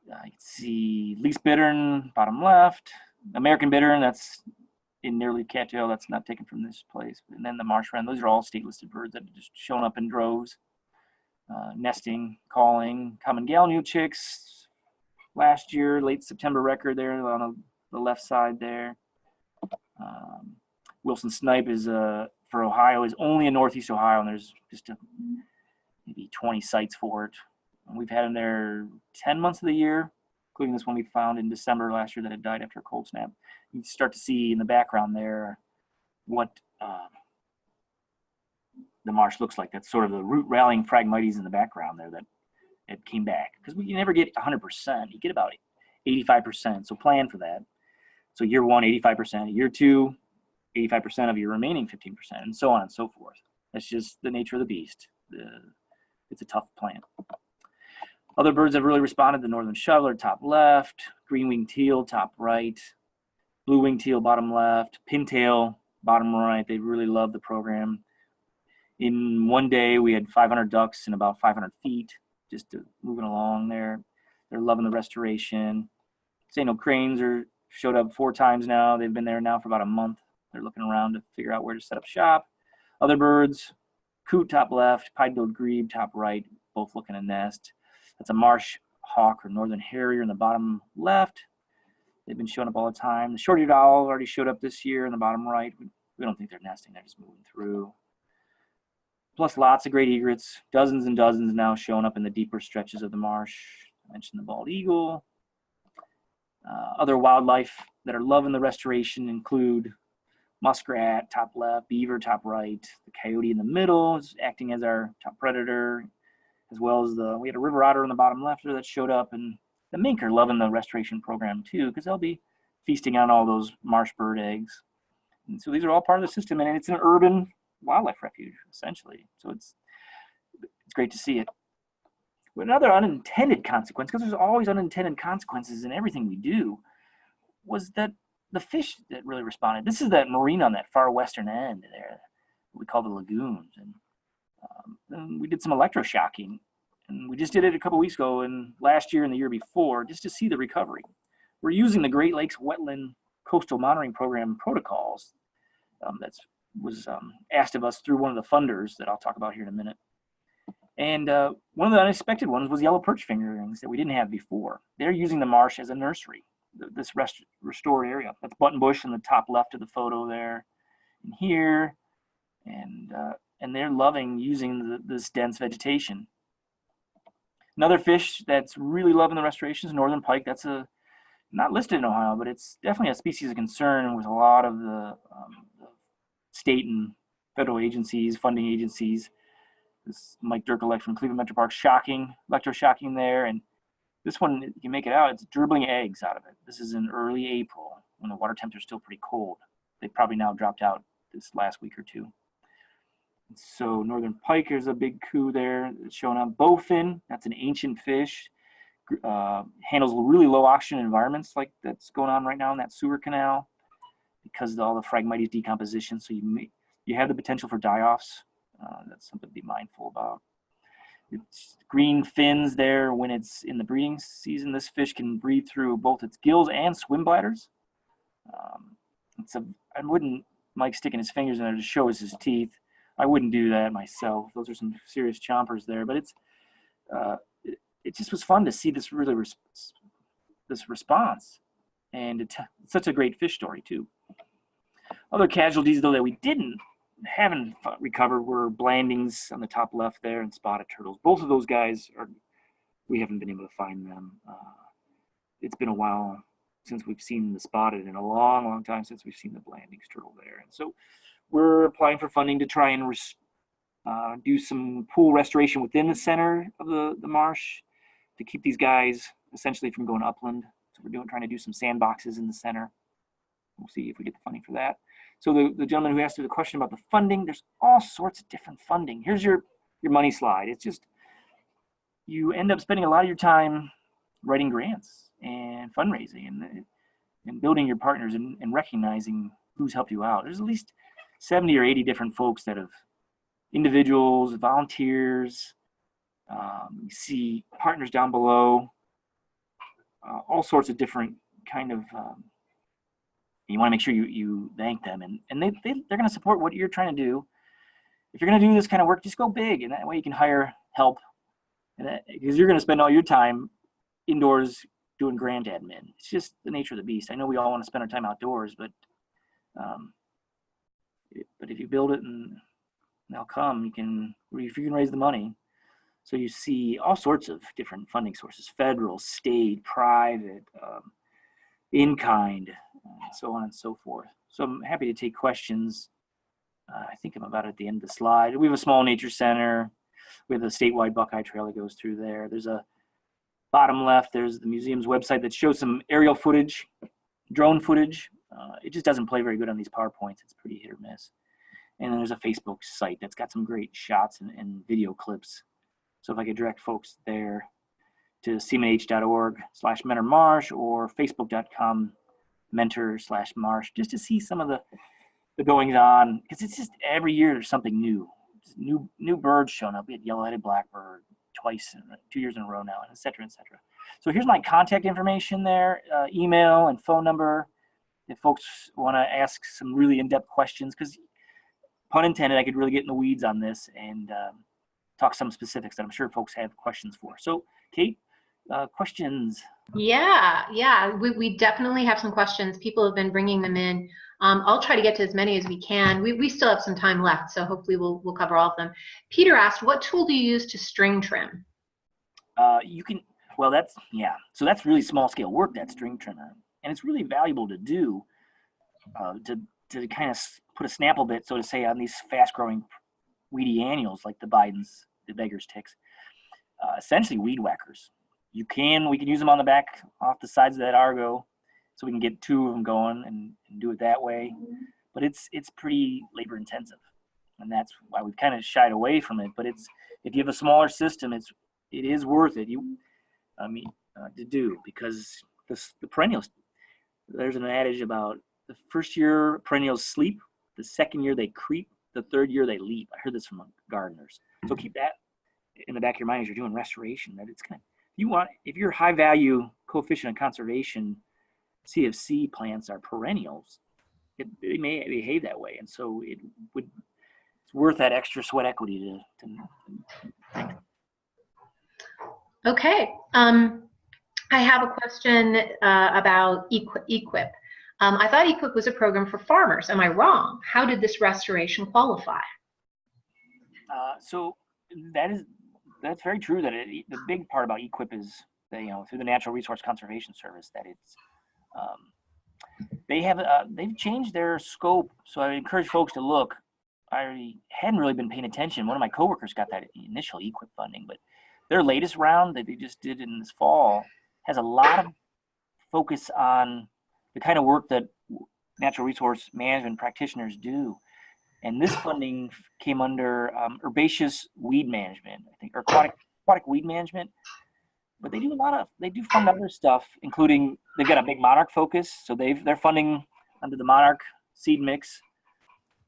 You can see least bittern, bottom left, American bittern, that's in nearleaf cattail, that's not taken from this place. And then the marsh wren, those are all state listed birds that have just shown up in droves, nesting, calling. Common gallinule chicks, last year, late September record there on the left side there. Wilson snipe is for Ohio is only in Northeast Ohio, and there's just maybe 20 sites for it. And we've had them there 10 months of the year, including this one we found in December last year that had died after a cold snap. You can start to see in the background there what the marsh looks like. That's sort of the root rallying Phragmites in the background there that it came back. Because you never get 100%, you get about 85%, so plan for that. So year one, 85%, year two, 85% of your remaining 15%, and so on and so forth. That's just the nature of the beast. It's a tough plant. Other birds have really responded. The northern shoveler, top left, green-winged teal, top right, blue-winged teal, bottom left, pintail, bottom right. They really love the program. In one day, we had 500 ducks in about 500 feet, just moving along there. They're loving the restoration. St. cranes showed up 4 times now. They've been there now for about a month. They're looking around to figure out where to set up shop. Other birds, coot top left, pied-billed grebe top right, both looking to nest. That's a marsh hawk or northern harrier in the bottom left. They've been showing up all the time. The short-eared owl already showed up this year in the bottom right. We don't think they're nesting, they're just moving through. Plus lots of great egrets, dozens and dozens now showing up in the deeper stretches of the marsh. I mentioned the bald eagle. Other wildlife that are loving the restoration include muskrat top left, beaver top right, the coyote in the middle is acting as our top predator, as well as we had a river otter in the bottom left that showed up, and the mink are loving the restoration program too, because they'll be feasting on all those marsh bird eggs. And so these are all part of the system, and it's an urban wildlife refuge, essentially. So it's great to see it. But another unintended consequence, because there's always unintended consequences in everything we do, was that the fish that really responded. This is that marina on that far western end there, we call the lagoons. And we did some electroshocking. And we just did it a couple weeks ago, and last year and the year before, just to see the recovery. We're using the Great Lakes Wetland Coastal Monitoring Program protocols that was asked of us through one of the funders that I'll talk about here in a minute. And one of the unexpected ones was yellow perch fingerlings that we didn't have before. They're using the marsh as a nursery, this restored area. That's buttonbush in the top left of the photo there and here. And they're loving using this dense vegetation. Another fish that's really loving the restoration is northern pike. That's not listed in Ohio, but it's definitely a species of concern with a lot of the state and federal agencies, funding agencies. This Mike Dirkelek from Cleveland Metro Park electroshocking there, and this one, you make it out, it's dribbling eggs out of it. This is in early April when the water temps are still pretty cold. They probably now dropped out this last week or two. So northern pike, there's a big coup there. It's showing on bowfin. That's an ancient fish. Handles really low oxygen environments like that's going on right now in that sewer canal because of all the Phragmites decomposition. So you have the potential for die-offs. That's something to be mindful about. It's green fins there when it's in the breeding season. This fish can breathe through both its gills and swim bladders. I wouldn't like sticking his fingers in there to show us his teeth. I wouldn't do that myself. Those are some serious chompers there, but it just was fun to see this really this response, and it's such a great fish story too. Other casualties though that we haven't recovered were blandings on the top left there and spotted turtles. Both of those guys we haven't been able to find them. It's been a while since we've seen the spotted, and a long time since we've seen the blandings turtle there. And so we're applying for funding to try and do some pool restoration within the center of the marsh to keep these guys essentially from going upland. So we're trying to do some sandboxes in the center. We'll see if we get the funding for that. So the gentleman who asked you the question about the funding, there's all sorts of different funding. Here's your money slide. It's just, you end up spending a lot of your time writing grants and fundraising and building your partners and recognizing who's helped you out. There's at least 70 or 80 different folks that have, individuals, volunteers, you see partners down below, all sorts of different kind of, you want to make sure you thank them, and they're going to support what you're trying to do. If you're going to do this kind of work, just go big, and that way you can hire help, because you're going to spend all your time indoors doing grant admin. It's just the nature of the beast. I know we all want to spend our time outdoors, but if you build it and they'll come, if you can raise the money. So you see all sorts of different funding sources: federal, state, private, in kind, so on and so forth. So I'm happy to take questions. I think I'm about at the end of the slide. We have a small nature center. We have a statewide Buckeye Trail that goes through there. There's a bottom left, there's the museum's website that shows some aerial footage, drone footage. It just doesn't play very good on these PowerPoints. It's pretty hit or miss. And then there's a Facebook site that's got some great shots and video clips. So if I could direct folks there to cmnh.org/mentormarsh or facebook.com mentor/marsh, just to see some of the goings on, because it's just every year there's something new. New birds showing up. We had yellow-headed blackbird twice, 2 years in a row now, et cetera, et cetera. So here's my contact information there, email and phone number, if folks want to ask some really in-depth questions, because pun intended, I could really get in the weeds on this and talk some specifics that I'm sure folks have questions for. So Kate, questions? Yeah, we definitely have some questions. People have been bringing them in. I'll try to get to as many as we can. We still have some time left, so hopefully we'll cover all of them. Peter asked, what tool do you use to string trim? So that's really small scale work, that string trimmer. And it's really valuable to do, to to kind of put a snapple bit, so to say, on these fast-growing weedy annuals like the Bidens, the beggar's ticks, essentially weed whackers. We can use them on the back, off the sides of that Argo, so we can get 2 of them going and do it that way. But it's pretty labor intensive, and that's why we've kind of shied away from it. But if you have a smaller system, it is worth it. To do, because the perennials. There's an adage about the first year perennials sleep, the second year they creep, the third year they leap. I heard this from gardeners. So keep that in the back of your mind as you're doing restoration. That it's if your high value coefficient of conservation CFC plants are perennials, they may behave that way, and so it's worth that extra sweat equity to. Okay. I have a question about EQIP. I thought EQIP was a program for farmers. Am I wrong? How did this restoration qualify? So that's very true. That the big part about EQIP is that, through the Natural Resource Conservation Service, that it's they've changed their scope. So I encourage folks to look. I hadn't really been paying attention. One of my coworkers got that initial EQIP funding, but their latest round that they just did in this fall has a lot of focus on the kind of work that natural resource management practitioners do. And this funding came under herbaceous weed management, I think, or aquatic weed management. But they do fund other stuff, including they've got a big monarch focus. So they're funding under the monarch seed mix.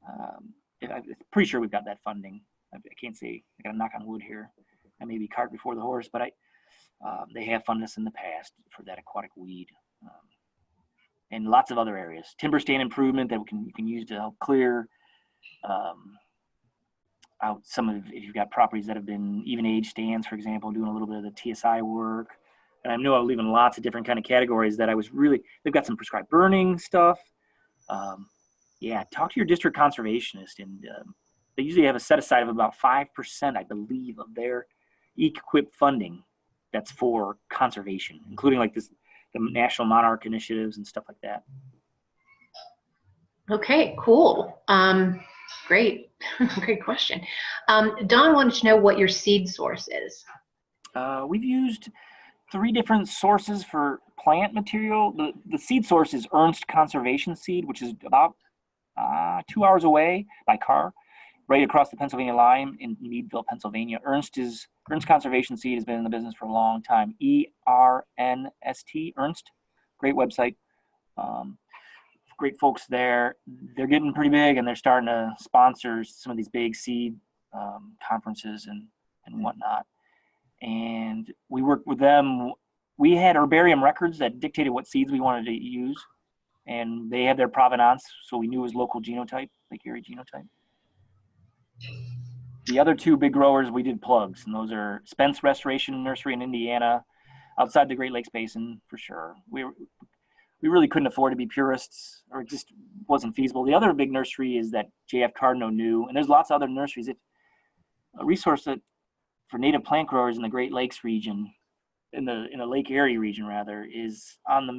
I'm pretty sure we've got that funding. I can't say, I got to knock on wood here. I may be cart before the horse, but they have funded us in the past for that aquatic weed, and lots of other areas. Timber stand improvement that you can use to help clear out some of, if you've got properties that have been even age stands, for example, doing a little bit of the TSI work. And I know I'm leaving lots of different kind of categories that they've got some prescribed burning stuff. Talk to your district conservationist, and they usually have a set aside of about 5%, I believe, of their EQIP funding that's for conservation, including like the national monarch initiatives and stuff like that. Okay, cool. Great. Great question. Don wanted to know what your seed source is. We've used 3 different sources for plant material. The seed source is Ernst Conservation Seed, which is about 2 hours away by car, right across the Pennsylvania line in Meadville, Pennsylvania. Ernst Conservation Seed has been in the business for a long time. ERNST, Ernst, great website. Great folks there. They're getting pretty big, and they're starting to sponsor some of these big seed conferences and whatnot. And we worked with them. We had herbarium records that dictated what seeds we wanted to use, and they had their provenance, so we knew it was local genotype, Lake Erie genotype. The other 2 big growers, we did plugs, and those are Spence Restoration Nursery in Indiana, outside the Great Lakes Basin for sure. We really couldn't afford to be purists, or it just wasn't feasible. The other big nursery is that J.F. Cardno knew, and there's lots of other nurseries. A resource that for native plant growers in the Great Lakes region, in the Lake Erie region rather, is on the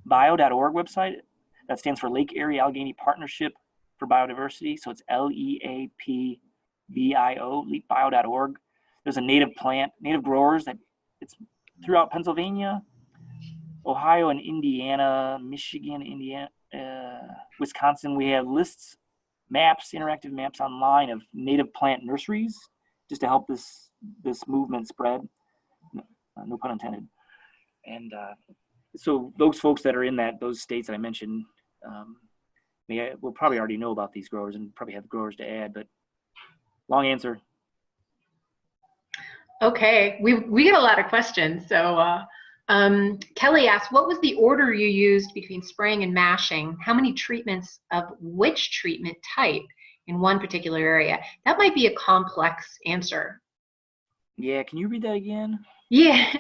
leapbio.org website. That stands for Lake Erie Allegheny Partnership for Biodiversity. So it's LEAPBIO, leapbio.org. There's a native growers that it's throughout Pennsylvania, Ohio and Indiana, Michigan, Indiana, Wisconsin. We have lists, maps, interactive maps online of native plant nurseries, just to help this movement spread. No pun intended. And so those folks that are in those states that I mentioned, will probably already know about these growers and probably have growers to add. But long answer. Okay, we get a lot of questions. So Kelly asked, what was the order you used between spraying and mashing? How many treatments of which treatment type in one particular area? That might be a complex answer. Yeah, can you read that again? Yeah,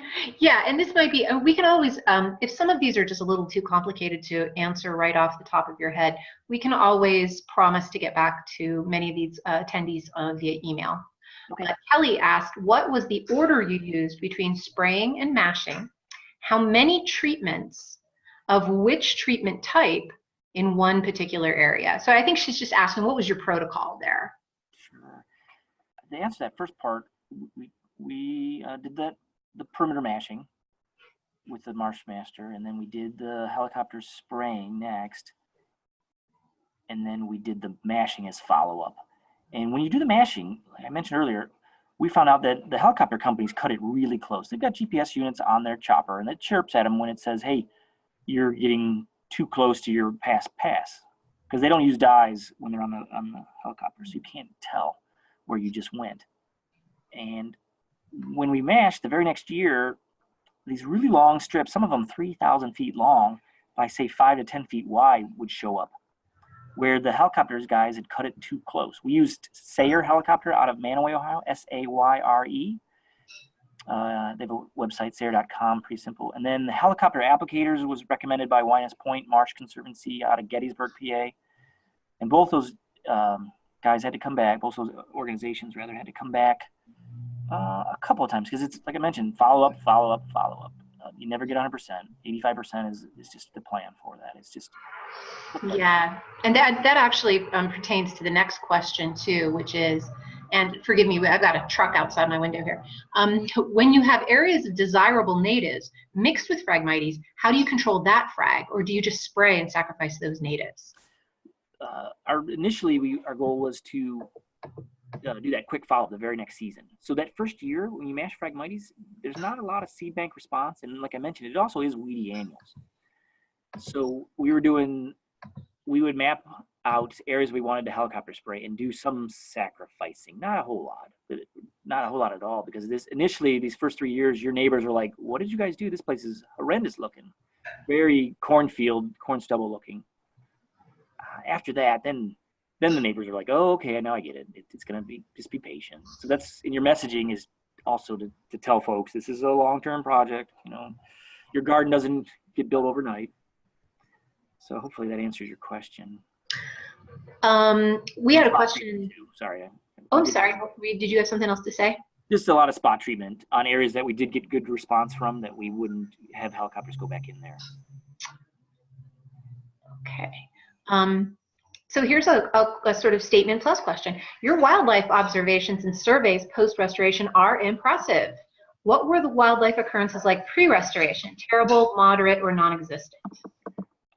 and this might be, we can always, if some of these are just a little too complicated to answer right off the top of your head, we can always promise to get back to many of these attendees via email. Okay. Kelly asked, what was the order you used between spraying and mashing? How many treatments of which treatment type in one particular area. So I think she's just asking, what was your protocol there? Sure. To answer that first part, we did the perimeter mashing with the Marsh master, and then we did the helicopter spraying next, and then we did the mashing as follow-up. And when you do the mashing, like I mentioned earlier, we found out that the helicopter companies cut it really close. They've got GPS units on their chopper, and it chirps at them when it says, hey, you're getting too close to your pass, because they don't use dyes when they're on the helicopter, so you can't tell where you just went. And when we mashed the very next year, these really long strips, some of them 3,000 feet long by say 5 to 10 feet wide, would show up, where the helicopters guys had cut it too close. We used Sayre helicopter out of Manaway, Ohio, Sayre. They have a website, Sayre.com, pretty simple. And then the helicopter applicators was recommended by Winus Point Marsh Conservancy out of Gettysburg, PA. And both those guys had to come back, both those organizations rather had to come back a couple of times, because it's, like I mentioned, follow up. You never get 100%. 85% is just the plan for that. It's just. Yeah, and that actually pertains to the next question too, which is, and forgive me, I've got a truck outside my window here. When you have areas of desirable natives mixed with Phragmites, how do you control that frag, or do you just spray and sacrifice those natives? Initially, our goal was to do that quick follow-up the very next season. So that first year, when you mash Phragmites, there's not a lot of seed bank response, and like I mentioned, it also is weedy annuals. So we would map out areas we wanted to helicopter spray and do some sacrificing. Not a whole lot at all, because initially these first 3 years, your neighbors were like, "What did you guys do? This place is horrendous looking, very corn stubble looking." After that, then the neighbors are like, "Oh, okay, now I get it. It's gonna be, just be patient." So that's in your messaging, is also to tell folks this is a long-term project. Your garden doesn't get built overnight. So hopefully that answers your question. We had a question. Sorry. Oh, I'm sorry. Did you have something else to say? Just a lot of spot treatment on areas that we did get good response from, that we wouldn't have helicopters go back in there. Okay. So here's a sort of statement plus question. Your wildlife observations and surveys post-restoration are impressive. What were the wildlife occurrences like pre-restoration? Terrible, moderate, or non-existent?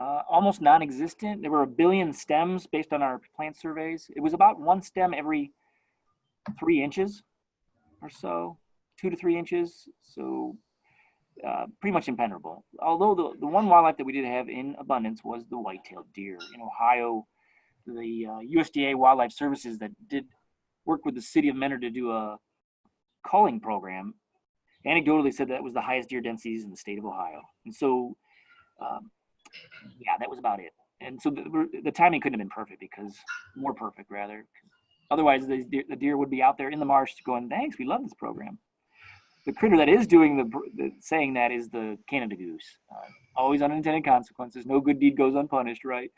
Almost non-existent. There were 1 billion stems based on our plant surveys. It was about 1 stem every 3 inches or so, 2 to 3 inches. So pretty much impenetrable. Although the one wildlife that we did have in abundance was the white-tailed deer. In Ohio, the USDA Wildlife Services that did work with the city of Mentor to do a culling program, anecdotally said that was the highest deer densities in the state of Ohio. And so, yeah, that was about it. And so the timing couldn't have been perfect, more perfect rather. Otherwise, the deer would be out there in the marsh going, "Thanks, we love this program." The critter that is doing the saying that is the Canada goose. Always unintended consequences. No good deed goes unpunished, right?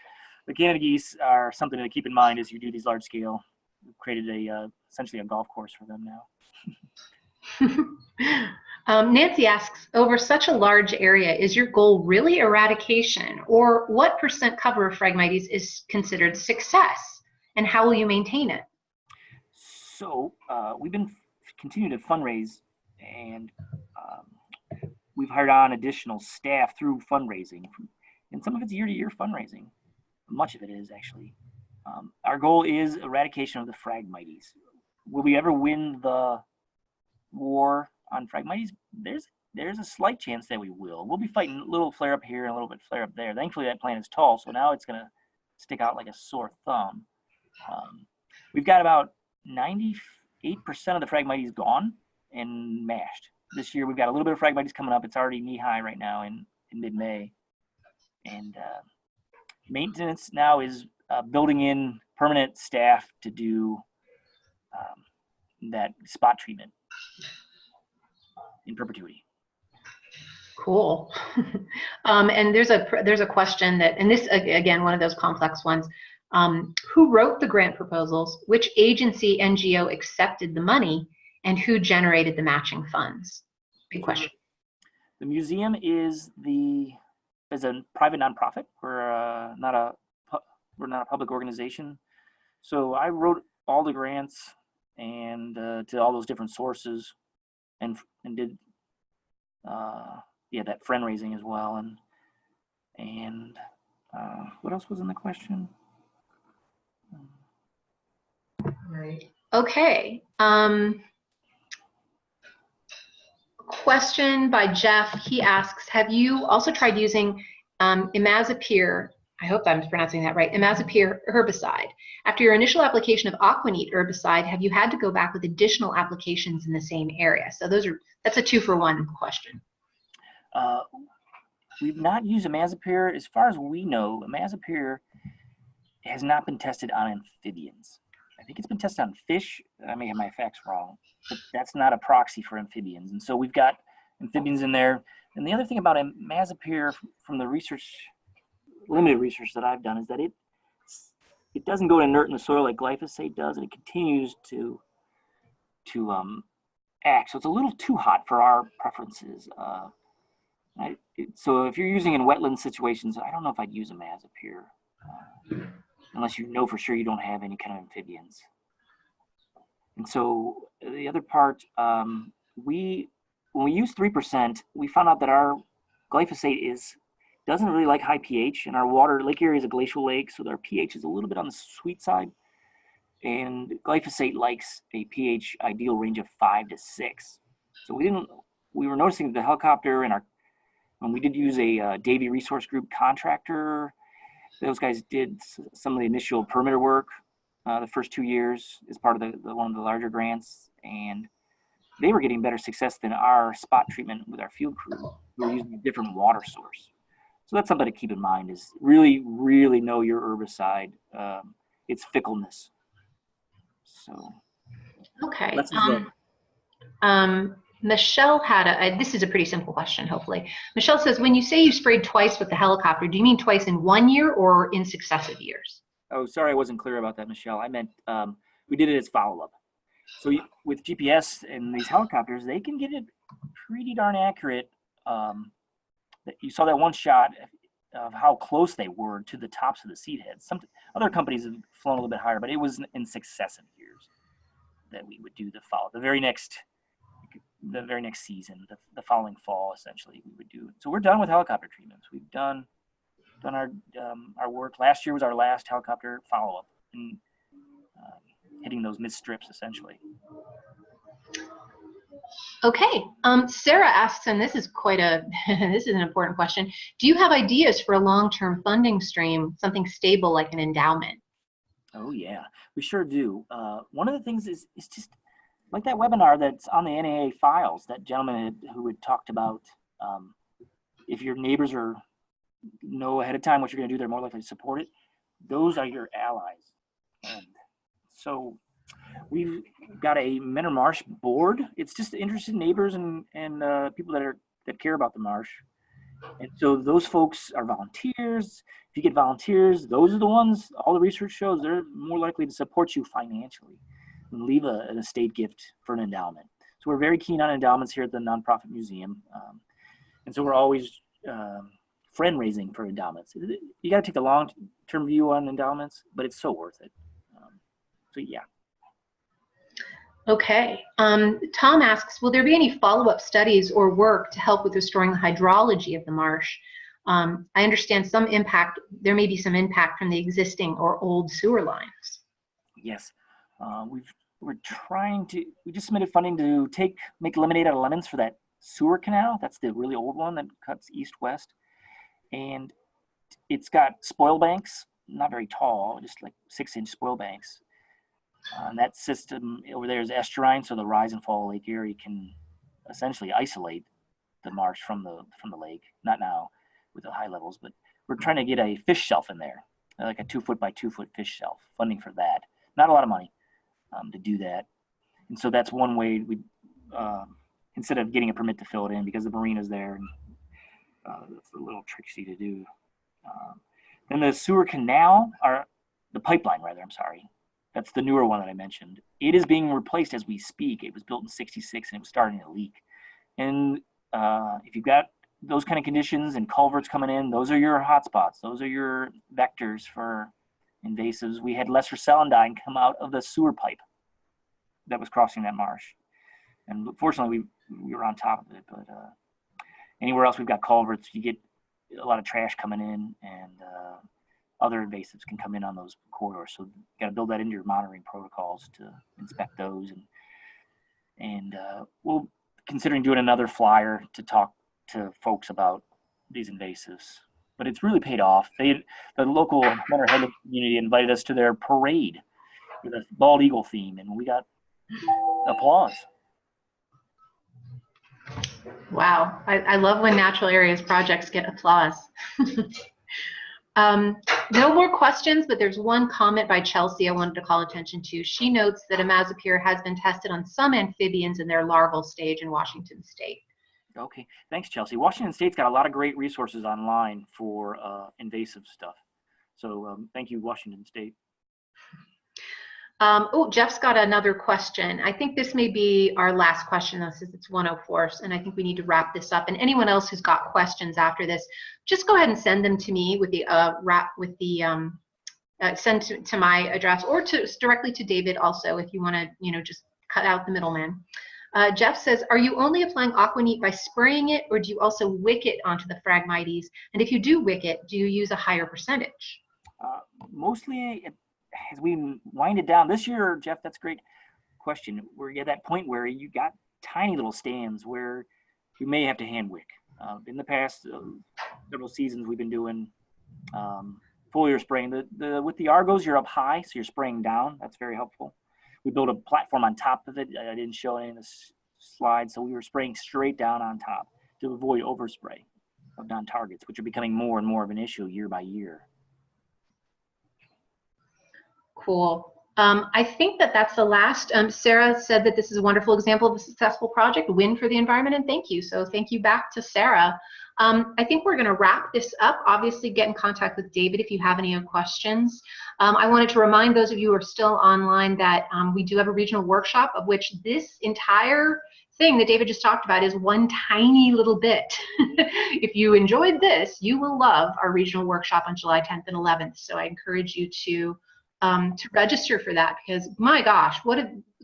The Canada geese are something to keep in mind as you do these large scale. We've created essentially a golf course for them now. Nancy asks, over such a large area, is your goal really eradication, or what % cover of Phragmites is considered success, and how will you maintain it? So we've been continuing to fundraise, and we've hired on additional staff through fundraising, and some of it's year-to-year fundraising. Much of it is actually. Our goal is eradication of the Phragmites. Will we ever win the war on Phragmites? There's a slight chance that we will. We'll be fighting a little flare up here and a little bit flare up there. Thankfully, that plant is tall, so now it's going to stick out like a sore thumb. We've got about 98% of the Phragmites gone and mashed. This year, we've got a little bit of Phragmites coming up. It's already knee-high right now in mid-May. And maintenance now is building in permanent staff to do that spot treatment in perpetuity. Cool. And there's a question that, and this again, one of those complex ones. Who wrote the grant proposals? Which agency NGO accepted the money? And who generated the matching funds? Big question. The museum is the as a private nonprofit. We're not a public organization. So I wrote all the grants and to all those different sources, and did that friend raising as well. And what else was in the question? Right. Okay. Question by Jeff. He asks, have you also tried using imazapyr, I hope I'm pronouncing that right, imazapyr herbicide? After your initial application of Aquanit herbicide, have you had to go back with additional applications in the same area? So that's a 2-for-1 question. We've not used imazapyr. As far as we know, imazapyr has not been tested on amphibians. I think it's been tested on fish. I may have my facts wrong, but that's not a proxy for amphibians. And so we've got amphibians in there. And the other thing about imazapyr from the limited research that I've done, is that it doesn't go inert in the soil like glyphosate does, and it continues to act. So it's a little too hot for our preferences. So if you're using in wetland situations, I don't know if I'd use imazapyr. Unless you know for sure you don't have any kind of amphibians. And so the other part, when we use 3%, we found out that our glyphosate doesn't really like high pH, and our water lake area is a glacial lake, so our pH is a little bit on the sweet side. And glyphosate likes a pH ideal range of 5 to 6. So we were noticing the helicopter when we did use a Davy Resource Group contractor. Those guys did some of the initial perimeter work the first 2 years as part of one of the larger grants, and they were getting better success than our spot treatment with our field crew, who were using a different water source. So that's something to keep in mind, is really, really know your herbicide, its fickleness. So, okay. Well. Michelle had this is a pretty simple question, hopefully. Michelle says, when you say you sprayed twice with the helicopter, do you mean twice in 1 year or in successive years? Oh, sorry, I wasn't clear about that, Michelle. I meant we did it as follow-up. So with GPS and these helicopters, they can get it pretty darn accurate. You saw that one shot of how close they were to the tops of the seed heads. Some other companies have flown a little bit higher, but it was in successive years that we would do the follow. The very next season, the following fall, essentially, we would do. So we're done with helicopter treatments. We've done our work. Last year was our last helicopter follow-up, and hitting those mid strips, essentially. Okay. Sarah asks, and this is this is an important question. Do you have ideas for a long-term funding stream, something stable like an endowment? Oh yeah, we sure do. One of the things is just like that webinar that's on the NAA files, that gentleman who had talked about, if your neighbors know ahead of time what you're going to do, they're more likely to support it. Those are your allies. And so we've got a Mentor Marsh board. It's just interested neighbors and people that care about the marsh. And so those folks are volunteers. If you get volunteers, those are the ones, all the research shows, they're more likely to support you financially and leave an estate gift for an endowment. So we're very keen on endowments here at the Nonprofit Museum. And so we're always friend raising for endowments. You got to take the long-term view on endowments, but it's so worth it. So yeah. Okay. Tom asks, will there be any follow-up studies or work to help with restoring the hydrology of the marsh? I understand there may be some impact from the existing or old sewer lines. Yes. We just submitted funding to make lemonade out of lemons for that sewer canal. That's the really old one that cuts east-west. And it's got spoil banks, not very tall, just like 6-inch spoil banks. And that system over there is estuarine, so the rise and fall of Lake Erie can essentially isolate the marsh from the lake. Not now with the high levels, but we're trying to get a fish shelf in there, like a 2-foot by 2-foot fish shelf. Funding for that, not a lot of money to do that. And so that's one way we, instead of getting a permit to fill it in, because the marina's there, and that's a little tricky to do. Then the sewer canal, or the pipeline rather, I'm sorry. That's the newer one that I mentioned. It is being replaced as we speak. It was built in '66 and it was starting to leak. And if you've got those kind of conditions and culverts coming in, those are your hotspots. Those are your vectors for invasives. We had lesser celandine come out of the sewer pipe that was crossing that marsh. And fortunately, we were on top of it. But anywhere else we've got culverts, you get a lot of trash coming in, and other invasives can come in on those corridors. So you got to build that into your monitoring protocols to inspect those. And we'll considering doing another flyer to talk to folks about these invasives. But it's really paid off. The local Hunter Headland community invited us to their parade with a bald eagle theme, and we got applause. Wow, I love when natural areas projects get applause. No more questions, but there's one comment by Chelsea I wanted to call attention to. She notes that imazapyr has been tested on some amphibians in their larval stage in Washington State. Okay, thanks, Chelsea. Washington State's got a lot of great resources online for invasive stuff. So thank you, Washington State. Oh, Jeff's got another question. I think this may be our last question, though, since it's 1:04, and I think we need to wrap this up. And anyone else who's got questions after this, just go ahead and send them to me with the send to my address, or directly to David also, if you want to, just cut out the middleman. Jeff says, are you only applying Aquaneat by spraying it, or do you also wick it onto the Phragmites? And if you do wick it, do you use a higher percentage? Mostly, as we wind it down this year, Jeff, that's a great question. We're at that point where you got tiny little stands where we may have to hand wick. In the past several seasons, we've been doing foliar spraying. With the Argos, you're up high, so you're spraying down. That's very helpful. We built a platform on top of it. I didn't show any of the slides, so we were spraying straight down on top to avoid overspray of non-targets, which are becoming more and more of an issue year by year. Cool. I think that's the last. Sarah said that this is a wonderful example of a successful project, win for the environment, and thank you. So thank you back to Sarah. I think we're going to wrap this up. Obviously, get in contact with David if you have any other questions. I wanted to remind those of you who are still online that we do have a regional workshop, of which this entire thing that David just talked about is one tiny little bit. If you enjoyed this, you will love our regional workshop on July 10th and 11th. So I encourage you to register for that, because my gosh,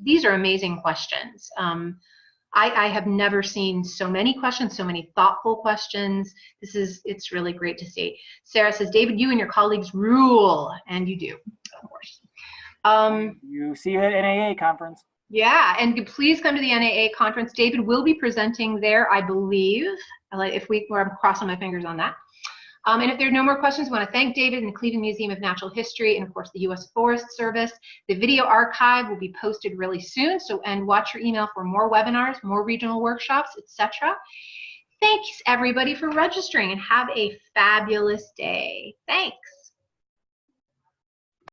these are amazing questions. I have never seen so many questions, so many thoughtful questions. It's really great to see. Sarah says, David, you and your colleagues rule, and you do, of course. You see you at NAA conference. Yeah, and please come to the NAA conference. David will be presenting there, I believe, or I'm crossing my fingers on that. And if there are no more questions, we want to thank David and the Cleveland Museum of Natural History, and of course the U.S. Forest Service. The video archive will be posted really soon, and watch your email for more webinars, more regional workshops, etc. Thanks everybody for registering, and have a fabulous day. Thanks.